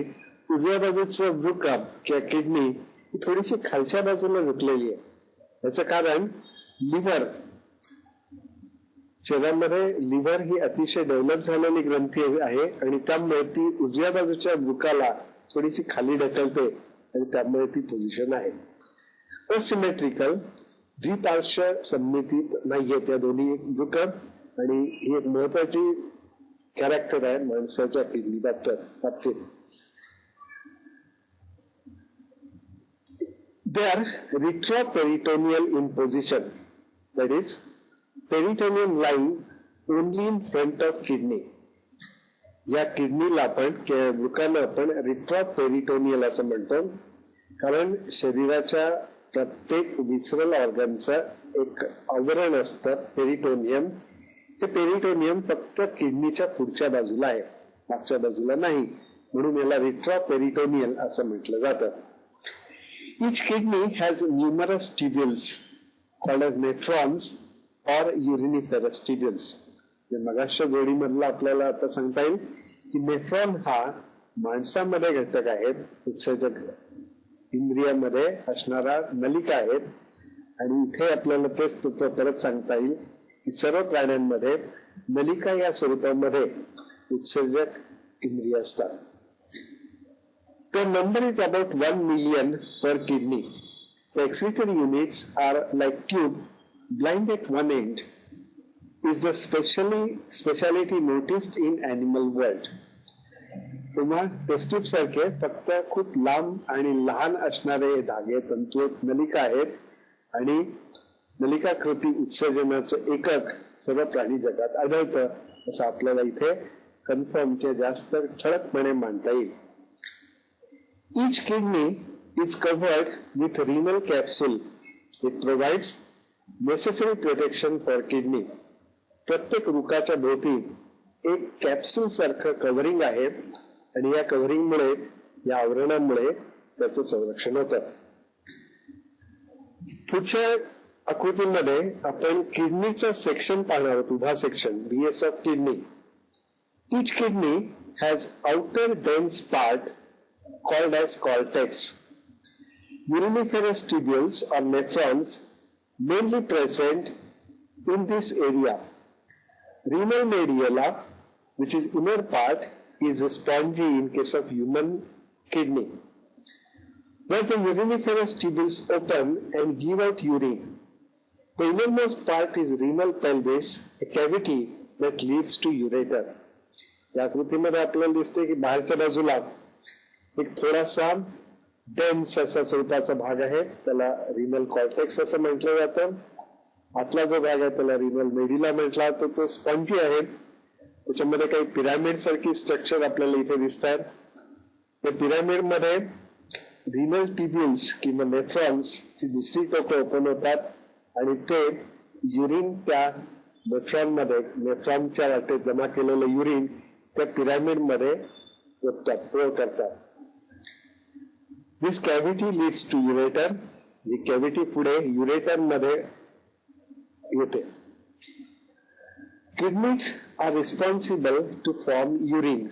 उजव्या बाजूचं वृक किंवा किडनी ही थोडीशी खालच्या बाजूला झुकलेली आहे. याचं कारण लिव्हर, शरीरामध्ये लिव्हर ही अतिशय डेव्हलप झालेली ग्रंथी आहे आणि त्यामुळे ती उजव्या बाजूच्या वृकाला थोडीशी खाली ढकलते आणि त्यामुळे ती पोझिशन आहे. असिमेट्रिकल, द्विपार्श्व सममितीत नाहीये त्या दोन्ही वृक, आणि ही एक महत्वाची कॅरेक्टर आहे माणसाच्या किडनी बाबतीत. They are retroperitoneal in position, that is, peritoneum lying only in front of kidney. या किडनीला आपण वृकांना आपण रिट्रोपेरिटोनियल असं म्हणतो, कारण शरीराच्या प्रत्येक विसरल ऑर्गनचं एक आवरण असतं पेरिटोनियम. ते पेरिटोनियम फक्त किडनीच्या पुढच्या बाजूला आहे, मागच्या बाजूला नाही, म्हणून याला रिट्रोपेरिटोनियल असं म्हटलं जातं. Each kidney has numerous tubules called as nephrons or uriniferous tubules. मगाच्या जोडीमधला आपल्याला आता सांगता येईल की नेफ्रॉन हा माणसामध्ये घटक आहेत, उत्सर्जक इंद्रियामध्ये असणारा नलिका आहेत, आणि इथे आपल्याला तेच परत सांगता येईल की सर्व प्राण्यांमध्ये नलिका या स्वरूपामध्ये उत्सर्जक इंद्रिय असतात. The number is about 1 million per kidney. The excretory units are like tube, blind at one end. Is the speciality noticed in animal world. तेव्हा टेस्ट ट्यूब सारखे फक्त खूप लांब आणि लहान असणारे धागे तंतू नलिका आहेत, आणि नलिकाकृती उत्सर्जनाचं एकक सर्व प्राणी जगात आढळतं असं आपल्याला इथे कन्फर्म किंवा जास्त ठळकपणे मांडता येईल. Each kidney is covered with renal capsule. It provides necessary protection for kidney. प्रत्येक रुकाच्या भोवती एक कॅप्सूल सारखं कव्हरिंग आहे आणि या कव्हरिंगमुळे, या आवरणामुळे त्याचं संरक्षण होतं. पुढच्या आकृतीमध्ये आपण किडनीचा सेक्शन पाहणार आहोत, उभा section, BS of kidney. Each kidney has outer dense part called as cortex. Uriniferous tubules or nephrons mainly present in this area. Renal medulla, which is inner part, is spongy in case of human kidney. Where the uriniferous tubules open and give out urine. The innermost part is renal pelvis, a cavity that leads to ureter. या आकृतीमध्ये आपल्याला दिसते की बाहेरच्या बाजूला एक थोडासा डेन्स असा स्वरूपाचा भाग आहे, त्याला रिनल कॉर्टेक्स असं म्हटलं जातं. आतला जो भाग आहे त्याला रिनल मेड्युला म्हटला जातो. तो स्पॉन्जी आहे. त्याच्यामध्ये काही पिरामिड सारखी स्ट्रक्चर आपल्याला इथे दिसतात. या पिरामिड मध्ये रिनल ट्युब्युल्स किंवा नेफ्रॉन्स ची दुसरी टोकं ओपन होतात आणि ते युरिन त्या नेफ्रॉनच्या वाटेत जमा केलेलं युरिन त्या पिरामिड मध्ये फ्लो करतात. This cavity leads to ureter. ही कॅव्हिटी पुढे युरेटर मध्ये येते. Kidneys are responsible to form urine.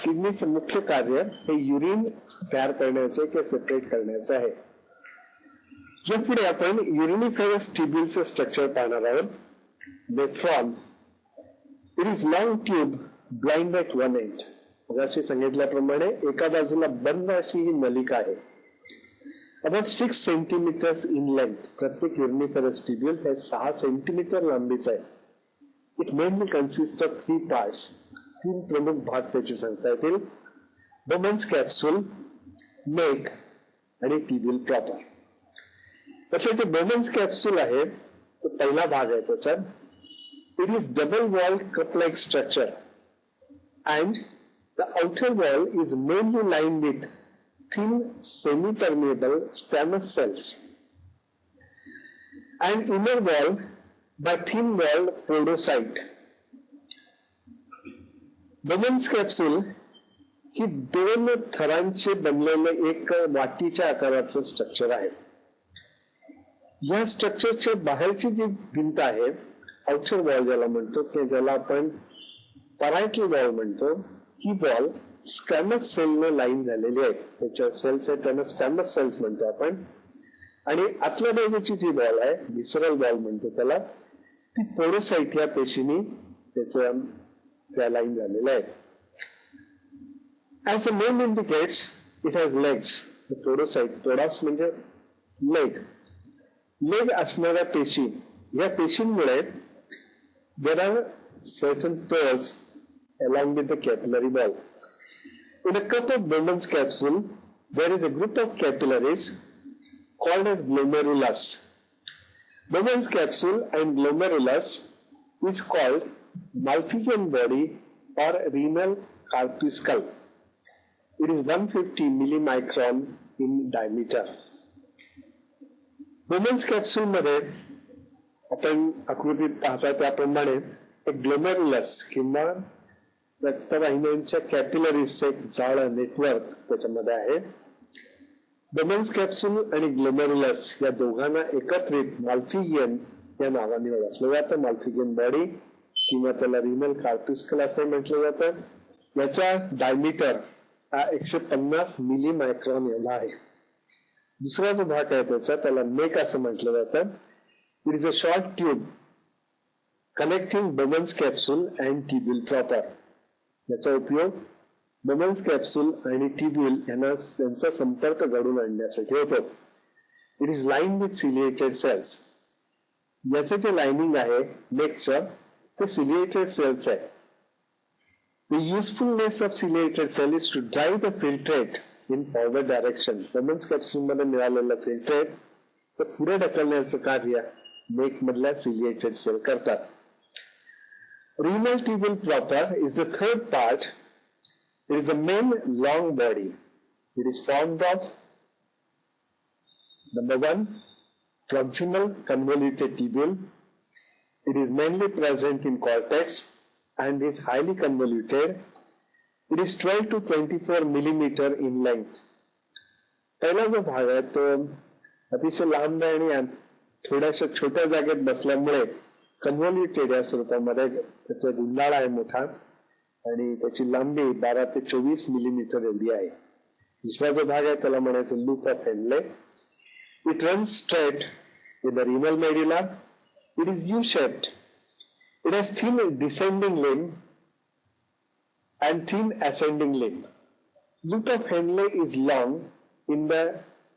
किडनीचं मुख्य कार्य हे युरिन तयार करण्याचे किंवा सेपरेट करण्याचे आहे. या पुढे आपण युरिनिफरस ट्युब्युलचं स्ट्रक्चर पाहणार आहोत. Nephron. It is long tube blind at one end. मगाशी सांगितल्याप्रमाणे एका बाजूला बंद अशी ही नलिका आहे. About 6 centimetres in length. प्रत्येक युरिनिफरस ट्युब्युल हे 6 सेंटीमीटर लांबीचं आहे. It mainly consist of 3 parts. 3 प्रमुख भाग त्याचे सांगता येतील. बोमन्स कॅप्सूल, नेक आणि ट्युब्युल प्रॉपर. तसे जे बोमन्स कॅप्सूल आहे तो पहिला भाग आहे त्याचा. It is double walled cup like structure and the outer wall is mainly lined with thin semi-permeable squamous cells and inner wall by thin-walled podocyte. Bowman's capsule ही 2 थरांचे बनलेले एक वाटीच्या आकाराचं स्ट्रक्चर आहे. या स्ट्रक्चरच्या बाहेरची जी भिंत आहे, आउटर वॉल ज्याला म्हणतो किंवा ज्याला आपण पॅरायटल वॉल म्हणतो, ही वॉल स्कॅमस सेलने लाईन झालेली आहे. त्याच्या सेल्स आहेत त्यांना स्कॅमस सेल्स म्हणतो आपण. आणि आतल्या बाजूची जी वॉल आहे, व्हिसरल वॉल म्हणतो त्याला, ती पोरोसाइट या पेशीनी त्या लाईन झालेल्या आहे. As a name indicates it has legs. Podocyte, podos म्हणजे लेग. लेग असणाऱ्या पेशी, या पेशींमुळे there are certain pairs along with the capillary wall. In a cup of Bowman's capsule, there is a group of capillaries called as glomerulus. Bowman's capsule and glomerulus is called Malpighian body or renal corpuscle. It is 150 millimicron in diameter. Bowman's capsule मध्ये आपण आकृतीत पाहता त्याप्रमाणे एक ग्लोमेरुलस किंवा रक्तवाहिन्यांच्या कॅपिलरीजचे एक जाळं नेटवर्क त्याच्यामध्ये आहे. बोमन्स कॅप्सूल आणि ग्लोमेरुलस या दोघांना एकत्रित माल्फिगियन या नावाने ओळखलं जातं. माल्फिगियन बॉडी किंवा त्याला रिनल कार्प्युस्कल असं म्हटलं जातं. याचा डायमीटर हा 150 मिली मायक्रॉन एवढा आहे. दुसरा जो भाग आहे त्याला नेक असं म्हटलं जातं. It is a short tube connecting Bowman's capsule and tubule proper. याचा उपयोग Bowman's capsule आणि tubule यांना त्यांचा संपर्क घडवून आणण्यासाठी होतो. It is lined with ciliated cells. याचे जे लाइनिंग आहे नेकचं ते ciliated cells आहे. The usefulness of ciliated cell is to drive the filtrate in forward direction. Bowman's capsule मध्ये मिळालेलं filtrate ते पुढे ढकलण्याचं कार्य नेक मधल्या ciliated सेल करतात. Renal tubule proper is the third part. It is the main long body. It is formed of number 1, proximal convoluted tubule. It is mainly present in cortex and is highly convoluted. It is 12 to 24 millimeter in length. पहिला जो भाग आहे तो अतिशय लांब आहे आणि थोड्याशा छोट्या जागेत बसल्यामुळे कन्व्होल्युटेड या स्वरूपामध्ये त्याचा गुंडाळा आहे मोठा आणि त्याची लांबी 12 ते 24 मिलीमीटर एवढी आहे. दुसरा जो भाग आहे त्याला म्हणायचं loop of Henle. It runs straight with the renal medulla. It is U-shaped. It has thin descending limb and thin ascending limb. Loop of Henle is long in the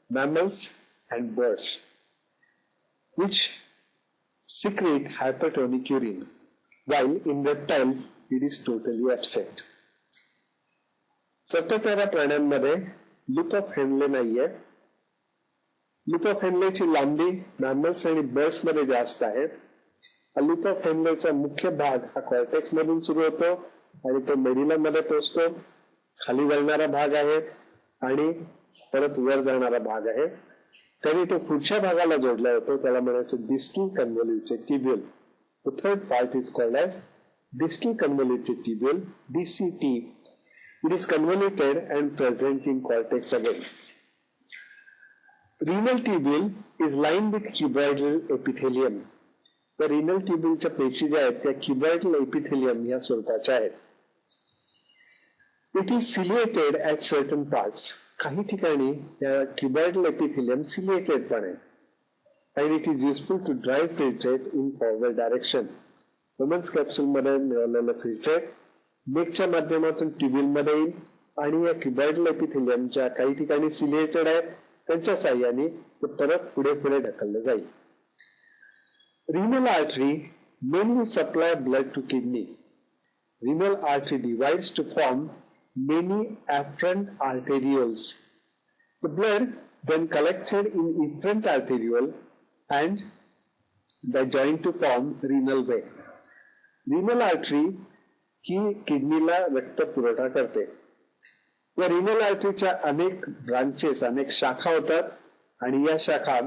mammals and birds, which secrete hypertonic urine, while in reptiles it is totally absent. सप्तचरा प्राण्यांमध्ये लूप ऑफ हेनले नाहीये. लूप ऑफ हेनलेची लांबी मॅमल्स आणि बर्ड्स मध्ये जास्त आहे. लूप ऑफ हेनलेचा मुख्य भाग हा कॉर्टेक्स मधून सुरू होतो आणि तो मेडिला मध्ये पोहोचतो. खाली वळणारा भाग आहे आणि परत वर जाणारा भाग आहे. तरी तो पुढच्या भागाला जोडला होतो त्याला म्हणायचं distal convoluted tubule. The third part is called as distal convoluted tubule, DCT. It is convoluted and present in cortex again. Renal tubule is lined with cuboidal epithelium. तर renal tubule च्या पेशी ज्या आहेत त्या cuboidal epithelium या स्वरूपाच्या आहेत. It is ciliated at certain parts. काही ठिकाणी या cuboidal epithelium ciliated पण आहे. And it is useful to drive filtrate in forward direction. Women's capsule मध्ये मिळालेलं filtrate नेकच्या माध्यमातून ट्यूब्यूल मध्ये येईल आणि या क्युबायडल एपिथेलियमच्या काही ठिकाणी सिलिएटेड आहेत त्यांच्या साह्याने ते परत पुढे पुढे ढकललं जाईल. Renal artery mainly supply blood to kidney. Renal artery divides to form many afferent arterioles. The blood then collected in efferent arteriole and they join to form renal vein. Renal artery ही किडनीला रक्त पुरवठा करते. या रिनल आर्टरीच्या अनेक ब्रांचेस, अनेक शाखा होतात आणि या शाखा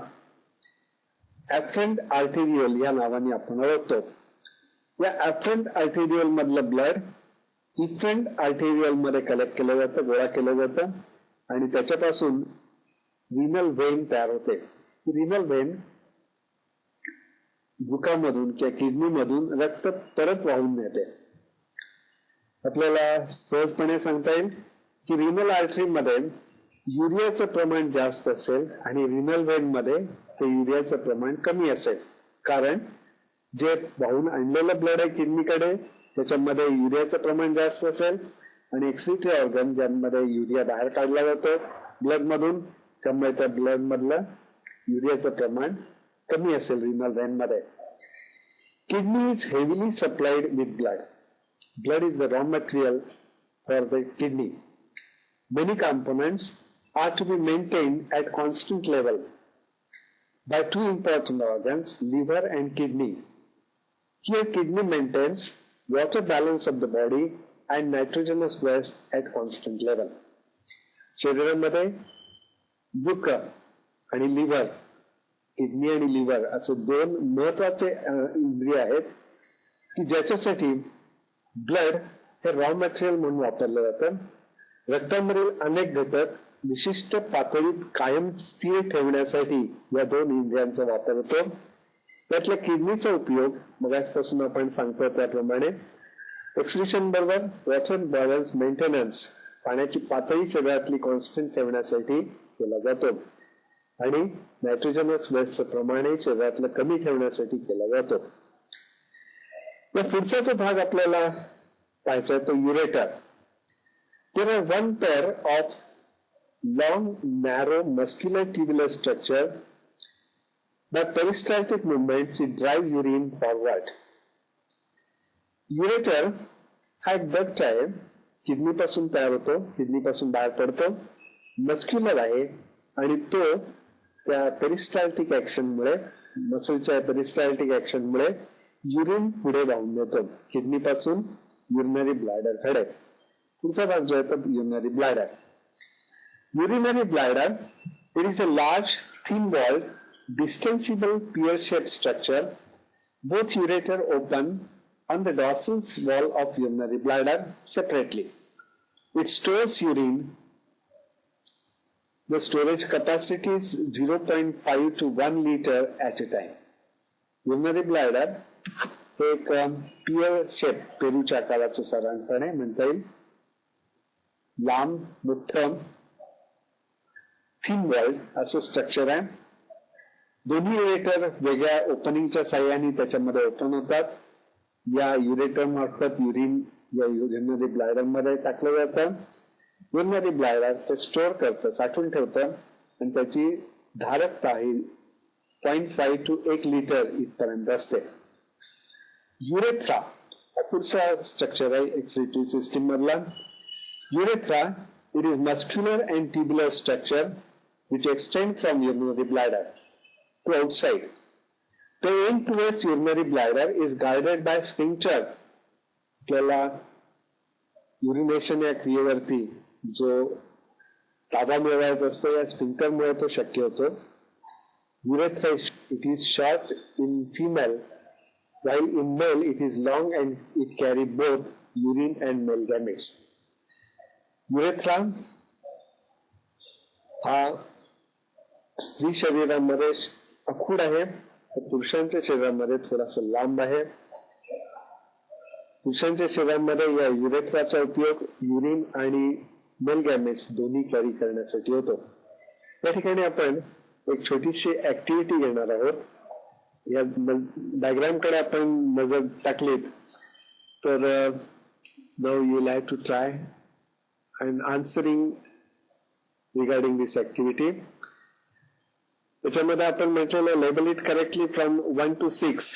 ऍफ्रंट आर्टेरियल या नावाने आपण ओळखतो. या ऍफ्रंट आर्टेरियल मधलं ब्लड इफ्रंट आर्टेरियल मध्ये कलेक्ट केलं जातं, गोळा केलं जातं आणि त्याच्यापासून रिनल व्हेन तयार होते. रिनल व्हेन बुकामधून किंवा किडनीमधून रक्त परत वाहून नेते. आपल्याला सहजपणे सांगता येईल की रिनल आर्टरी मध्ये युरियाचं प्रमाण जास्त असेल आणि रिनल व्हेन मध्ये ते युरियाचं प्रमाण कमी असेल. कारण जे वाहून आणलेलं ब्लड आहे किडनीकडे त्याच्यामध्ये युरियाचं प्रमाण जास्त असेल आणि एक्सिटरी ऑर्गन ज्यामध्ये युरिया बाहेर काढला जातो ब्लड मधून त्यामुळे त्या ब्लड मधलं युरियाचं प्रमाण कमी असेल रिनल व्हेन मध्ये. Kidney is heavily supplied with blood. Blood is the raw material for the kidney. Many components are to be maintained at constant level by two important organs, liver and kidney. Here kidney maintains water balance of the body and nitrogenous waste at constant level. शरीरामध्ये बुक आणि लिव्हर, किडनी आणि लिव्हर असे दोन महत्वाचे इंद्रिय आहेत की ज्याच्यासाठी ब्लड हे रॉ मटेरियल म्हणून वापरलं जातं. रक्तामधील अनेक घटक विशिष्ट पातळीत कायम स्थिर ठेवण्यासाठी या दोन इंद्रियांचा वापर होतो. त्यातल्या किडनीचा उपयोग मगाचपासून आपण सांगतो त्याप्रमाणे एक्सक्रीशन बरोबर वॉटर बॅलन्स मेंटेनन्स, पाण्याची पातळी शरीरातली कॉन्स्टंट ठेवण्यासाठी केला जातो आणि नायट्रोजनस वेस्टचं प्रमाणही शरीरातलं कमी ठेवण्यासाठी केला जातो. या पुढचा जो भाग आपल्याला पाहायचा आहे तो ureter. There are one pair of long, narrow, muscular tubular structure that peristaltic movements drive urine forward. Ureter हा एक डक्ट आहे, किडनी पासून तयार होतो, किडनी पासून बाहेर पडतो, मस्क्युलर आहे आणि तो त्या पेरिस्टाल्टिक ऍक्शन मुळे, मसलच्या पेरिस्टाल्टिक ऍक्शन मुळे युरिन पुढे वाहून नेतो किडनी पासून युरिनरी ब्लॅडर कडे. पुढचा भाग जो आहे तो urinary bladder. Urinary bladder it is a large thin walled distensible pear shape structure Both ureter open on the dorsal wall of urinary bladder separately. It stores urine. The storage capacity is 0.5 to 1 liter at a time. Urinary bladder एक पियर शेप पेरूच्या आकाराचं साधारणपणे म्हणता येईल, लांब मोठं थिन वॉल्ड असं स्ट्रक्चर आहे. दोन्ही युरेटर वेगळ्या ओपनिंगच्या साह्याने त्याच्यामध्ये ओपन होतात. या युरेटर मार्फत युरिन या युरिनरी ब्लॅडर मध्ये टाकलं जातं. युरिनरी ब्लॅडर ते स्टोअर करतं, साठवून ठेवतं आणि त्याची धारकता ही 0.5 to 1 लिटर इथपर्यंत असते. युरेथ्रा हा पुढचा स्ट्रक्चर आहे एक्सक्रीटरी सिस्टीम मधला. Urethra, it is muscular and tubular structure which extend from urinary bladder to outside. The end towards urinary bladder is guided by sphincter. आपल्याला युरिनेशन या क्रियेवरती जो ताबा मिळवायचा असतो या स्फिंक्टर मुळे तो शक्य होतो. Urethra, it is short in female, while in male it is long and it carry both urine and male gametes. Urethra हा स्त्री शरीरामध्ये अखूड आहे, पुरुषांच्या शरीरामध्ये थोडासा लांब आहे. पुरुषांच्या शरीरामध्ये या युरेथ्राचा उपयोग युरिन आणि मेल गॅमेट्स दोन्ही कॅरी करण्यासाठी होतो. या ठिकाणी आपण एक छोटीशी ऍक्टिव्हिटी घेणार आहोत. या डायग्राम कडे आपण नजर टाकलीत तर now you will have to try and answering regarding this activity. त्याच्यामध्ये आपण म्हटलेलं label it correctly from 1 to 6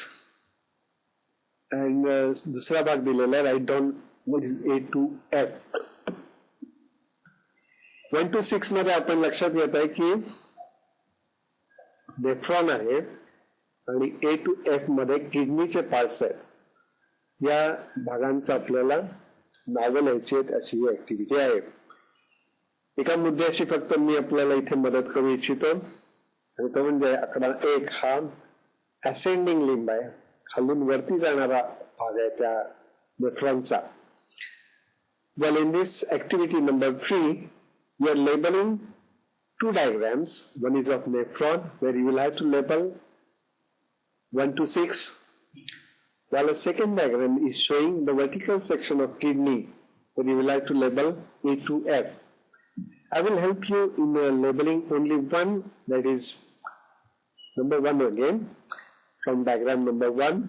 and दुसरा भाग दिलेला आहे write down what is A to F. 1 to 6 मध्ये आपण लक्षात घेत आहे की नेफ्रॉन आहे आणि A to F मध्ये किडनीचे पार्ट्स आहेत. या भागांचं आपल्याला नावं लिहायची आहेत अशी ही ऍक्टिव्हिटी आहे. एका मुद्द्याशी फक्त मी आपल्याला इथे मदत करू इच्छितो आणि तो म्हणजे आकडा 1 हा असेंडिंग लिंब आहे, खालून वरती जाणारा भाग आहे त्या नेफ्रॉनचा. Well, in this activity number 3, you are labeling two diagrams. One is of nephron, where you will have to label 1 to 6, while a second diagram is showing the vertical section of kidney, where you will have to label A to F. I will help you in labeling only one, that is number 1 again, from diagram number 1,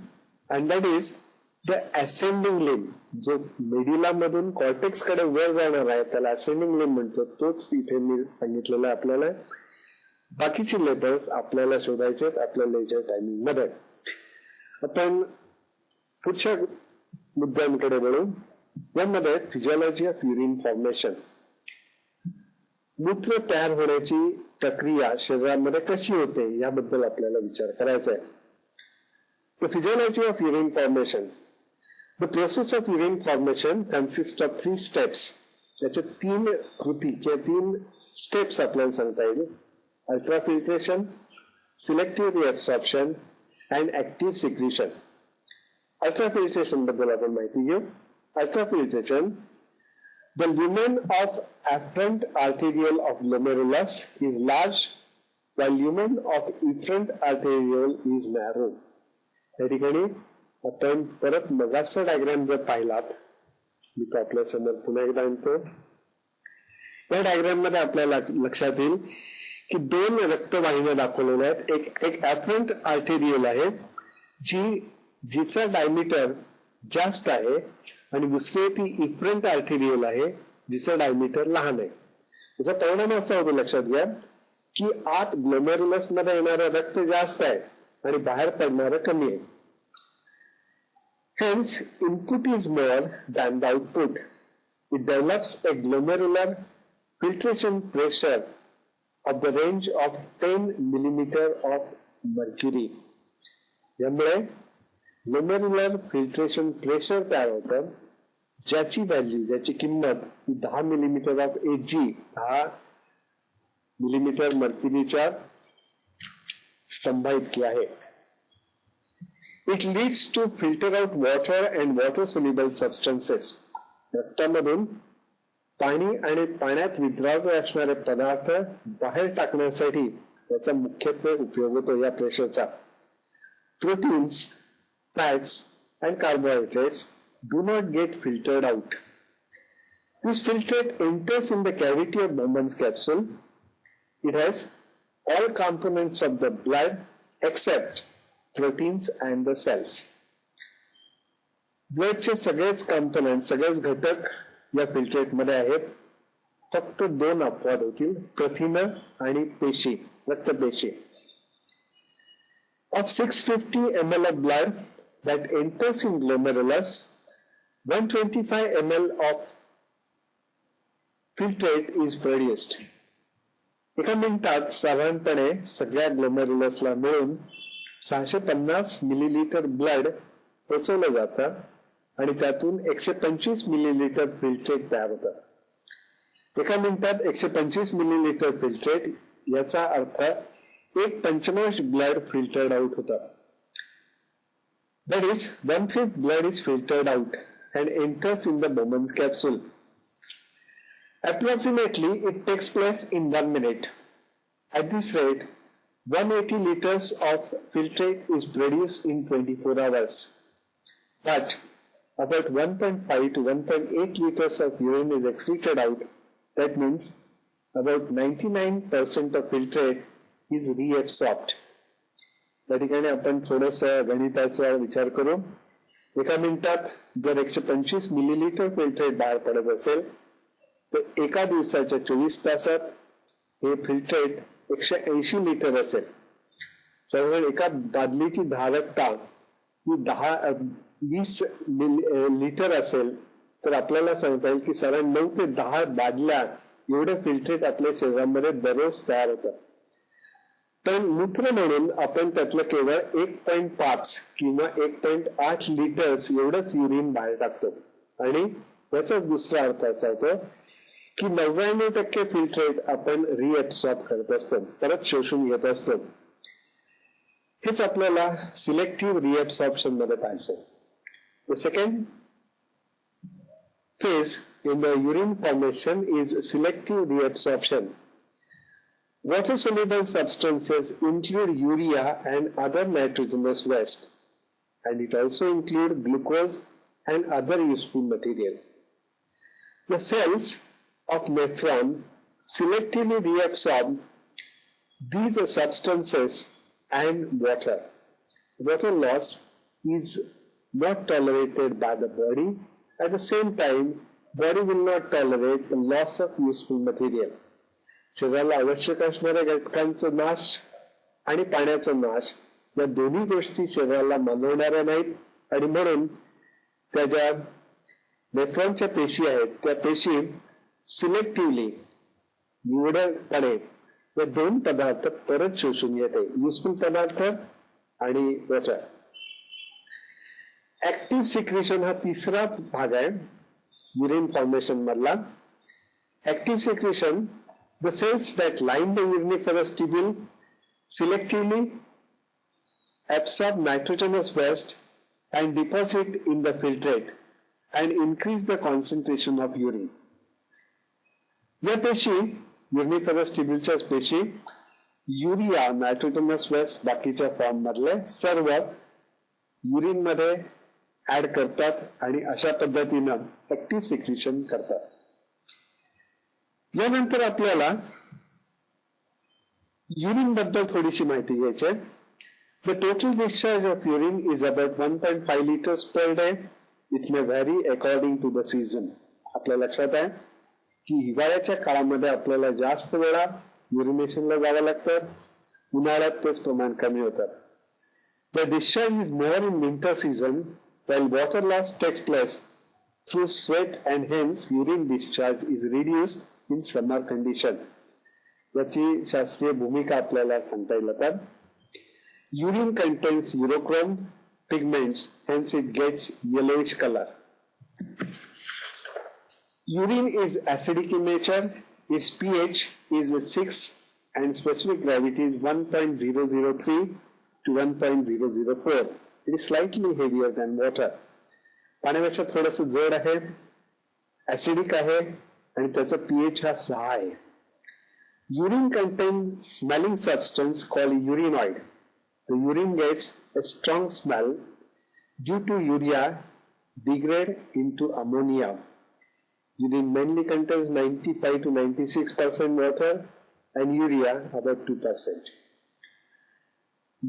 and that is the ascending limb. जो मेडिला मधून कॉर्टेक्स कडे वर जाणार आहे त्याला असेंडिंग लिंब म्हणतो, तोच इथे मी सांगितलेला आपल्याला. बाकीचे लेबल्स आपल्याला शोधायचे आपल्या लेजर टायमिंग मध्ये. आपण पुढच्या मुद्द्यांकडे वळू. यामध्ये फिजिओलॉजी ऑफ युरिन फॉर्मेशन, मूत्र तयार होण्याची प्रक्रिया शरीरामध्ये कशी होते याबद्दल आपल्याला विचार करायचा आहे. The physiology of urine formation. The process of urine formation consists of 3 steps. त्याचे 3 कृती किंवा 3 स्टेप्स आपल्याला सांगता येईल. Ultrafiltration, selective reabsorption and active secretion. Ultrafiltration बद्दल आपण माहिती घेऊ. Ultrafiltration, the lumen of afferent arteriole of glomerulus is large while lumen of efferent arteriole is narrow. या ठिकाणी आपण परत मगाचा डायग्राम जर पाहिलात, मी तो आपल्या समोर पुन्हा एकदा आणतो. या डायग्राम मध्ये आपल्याला लक्षात येईल की 2 रक्तवाहिन्या दाखवलेल्या आहेत. एक ऍफरंट आर्टेरियल आहे जिचा डायमीटर जास्त आहे आणि दुसरी ती इफरंट आर्टेरियल आहे जिचं डायमीटर लहान आहे. याचा परिणाम असा होतो, लक्षात घ्या की आत ग्लोमेरुलस मध्ये येणारं रक्त जास्त आहे आणि बाहेर पडणारं कमी आहे. Hence, input is more than the output. It develops a glomerular filtration pressure of the range of 10 millimeter of mercury. यामुळे ग्लोमेरुलर फिल्ट्रेशन प्रेशर तयार होतं, ज्याची व्हॅल्यू, ज्याची किंमत 10 मिलीमीटर ऑफ Hg, 10 मिलीमीटर मर्क्युरीच्या स्तंभा इतकी आहे. It leads to filter out water and water soluble substances. रक्तामधून पाणी आणि पाण्यात विद्राव्य असणारे पदार्थ बाहेर टाकण्यासाठी याचा मुख्यत्वे उपयोग होतो या प्रेशरचा. Proteins, fats and carbohydrates do not get filtered out. This filtrate enters in the cavity of Bowman's capsule. It has all components of the blood except proteins and the cells. ब्लडचे सगळेच कॉम्पोनंट, सगळेच घटक या फिल्ट्रेट मध्ये आहेत. फक्त दोन अपवाद होतील, प्रथिनं आणि पेशी, रक्तपेशी. Of 650 ml of blood that enters in glomerulus, 125 ml of filtrate is produced. एका मिनिटात साधारणपणे सगळ्या ग्लोमेरुलसला मिळून 650 मिलीलिटर ब्लड पोचवलं जातं आणि त्यातून 125 मिलीलिटर फिल्ट्रेट तयार होतं. एका मिनिटात 125 मिलीलिटर फिल्ट्रेट, याचा अर्थ 1/5 ब्लड फिल्टर्ड आउट होतं. That is, 1/5 blood is filtered out and enters in the Bowman's capsule. Approximately, it takes place in 1 minute. At this rate, 180 liters of filtrate is produced in 24 hours. But about 1.5 to 1.8 liters of urine is excreted out. That means about 99% of filtrate is reabsorbed. या ठिकाणी आपण थोडंसं गणिताचा विचार करू. एका मिनिटात जर 125 मिलीलिटर फिल्ट्रेट बाहेर पडत असेल तर एका दिवसाच्या 24 तासात हे फिल्ट्रेट 180 लिटर असेल. साधारण एका बादलीची धारकता ही 20 लिटर असेल तर आपल्याला सांगता येईल की साधारण 9 ते 10 बादल्या एवढं फिल्ट्रेट आपल्या शरीरामध्ये दररोज तयार होतं. पण मूत्र म्हणून आपण त्यातलं केवळ 1.5 किंवा 1.8 लिटर्स एवढंच युरिन बाहेर टाकतो. आणि याचाच दुसरा अर्थ असा होतो की 99% फिल्ट्रेट आपण रिएब्सॉर्ब करत असतो, परत शोषून घेत असतो. हेच आपल्याला सिलेक्टिव्ह रिएब्सॉर्प्शन मध्ये पाहायचं. The second phase in the urine formation is selective reabsorption. Water-soluble substances include urea and other nitrogenous waste, and it also includes glucose and other useful material. The cells of nephron selectively reabsorb these substances and water. Water loss is not tolerated by the body. At the same time, body will not tolerate the loss of useful material. शरीराला आवश्यक असणाऱ्या घटकांचा नाश आणि पाण्याचा नाश या दोन्ही गोष्टी शरीराला मानवणाऱ्या नाहीत. आणि म्हणून त्या ज्या नेफ्रॉनच्या पेशी आहेत त्या पेशी सिलेक्टिव्हली निवडकपणे हे दोन पदार्थ परत शोषून घेते, युजफुल पदार्थ आणि वॉटर. ऍक्टिव्ह सिक्रेशन हा तिसरा भाग आहे युरिन फॉर्मेशन मधला. Active secretion, the cells that line the uriniferous tubule selectively absorb nitrogenous waste and deposit in the filtrate and increase the concentration of urine. या पेशी uriniferous tubule पेशी युरिया, नायट्रोजनस वेस्ट बाकीच्या फॉर्म मधले सर्व युरिन मध्ये ऍड करतात आणि अशा पद्धतीनं ऍक्टिव्ह सिक्रेशन करतात. यानंतर आपल्याला युरिन बद्दल थोडीशी माहिती घ्यायची आहे. The total discharge of urine is about 1.5 liters per day. It may vary according to the season. आपल्या लक्षात आहे की हिवाळ्याच्या काळामध्ये आपल्याला जास्त वेळा युरिनेशनला जावं लागतं, उन्हाळ्यात तेच प्रमाण कमी होतं. The discharge is more in winter season while water loss takes place through sweat and hence urine discharge is reduced in summer condition. याची शास्त्रीय भूमिका आपल्याला सांगता येईल. आता urine contains urochrome pigments, hence it gets yellowish color. Urine is acidic in nature. Its pH is 6 and specific gravity is 1.003 to 1.004. It is slightly heavier than water. पाण्यापेक्षा थोडंसं जड आहे, ऍसिडिक आहे आणि त्याचा pH हा 6 आहे. Urine contains smelling substance called urinoid. The urine gets a strong smell due to urea degrade into ammonia. Urine mainly contains 95 to 96% water and urea about 2%.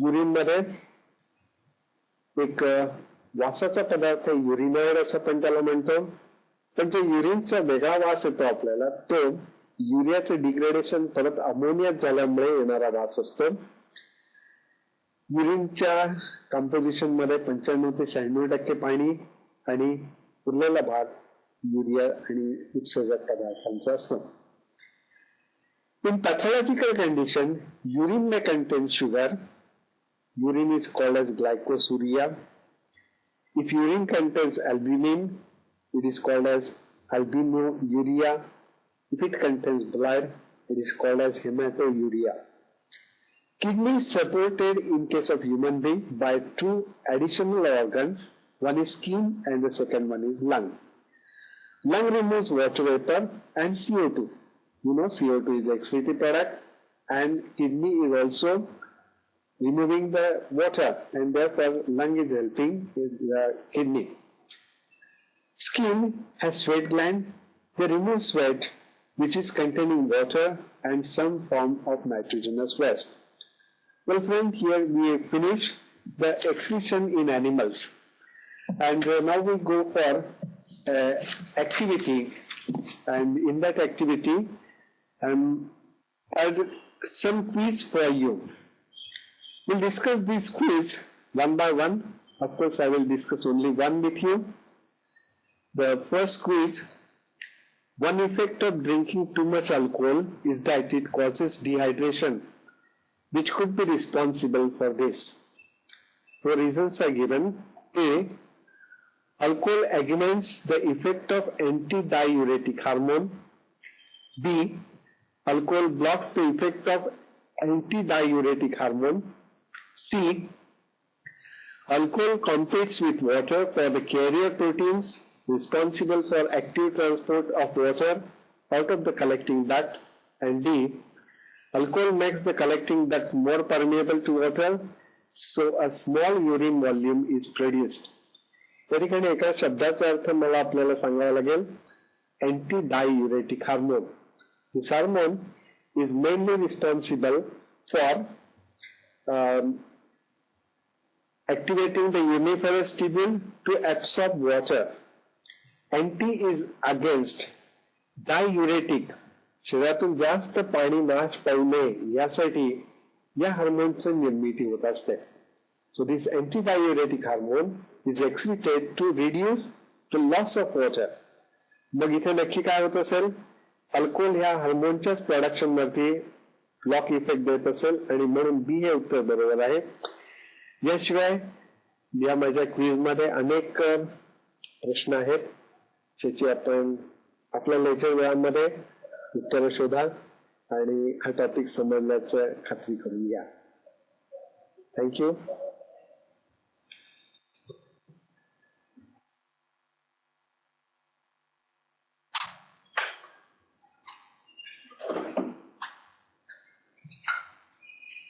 Urine मध्ये एक वासाचा पदार्थ युरिनॉइड असं पण त्याला म्हणतो. पण जो युरिनचा वेगळा वास येतो आपल्याला तो युरियाचं डिग्रेडेशन परत अमोनियात झाल्यामुळे येणारा वास असतो. युरिनच्या कंपोजिशन मध्ये 95 ते 96% पाणी आणि उरलेला भाग युरिया आणि उत्सर्जक पदार्थांचा असतो. In pathological condition, urine may contain sugar. Urine is called as glycosuria. If urine contains albumin, it is called as albuminuria. If it contains blood, it is called as hematouria. Kidney is supported in case of human being by two additional organs. One is skin and the second one is lung. Lung removes water vapor and CO2. You know CO2 is excreted product and kidney is also removing the water and therefore lung is helping the kidney. Skin has sweat gland. They remove sweat which is containing water and some form of nitrogenous waste. Well friend, here we finish the excretion in animals and now we go for activity, and in that activity I have some quiz for you. We'll discuss this quiz one by one. Of course, I will discuss only one with you. The first quiz, one effect of drinking too much alcohol is that it causes dehydration. Which could be responsible for this? The reasons are given. A. Alcohol augments the effect of antidiuretic hormone. B. Alcohol blocks the effect of antidiuretic hormone. C. Alcohol competes with water for the carrier proteins responsible for active transport of water out of the collecting duct. And D. Alcohol makes the collecting duct more permeable to water, so a small urine volume is produced. या ठिकाणी एका शब्दाचा अर्थ मला आपल्याला सांगावा लागेल. Antidiuretic hormone. This hormone is mainly responsible for activating the uniferous tubule to absorb water. Anti is against. Diuretic. शरीरातून जास्त पाणी नाश पावू नये यासाठी या हार्मोनची निर्मिती होत असते. So this antidiuretic hormone is excreted to reduce the loss of water. मग इथे नक्की काय होत असेल? अल्कोहोल ह्या हार्मोनच्याच प्रोडक्शन वरती ब्लॉक इफेक्ट देत असेल आणि म्हणून बी हे उत्तर बरोबर आहे. याशिवाय या माझ्या क्विज मध्ये अनेक प्रश्न आहेत ज्याची आपण आपल्या लेक्चर वेळामध्ये उत्तर शोधा आणि हा टॉपिक समजण्याचं खात्री करून घ्या. थँक्यू.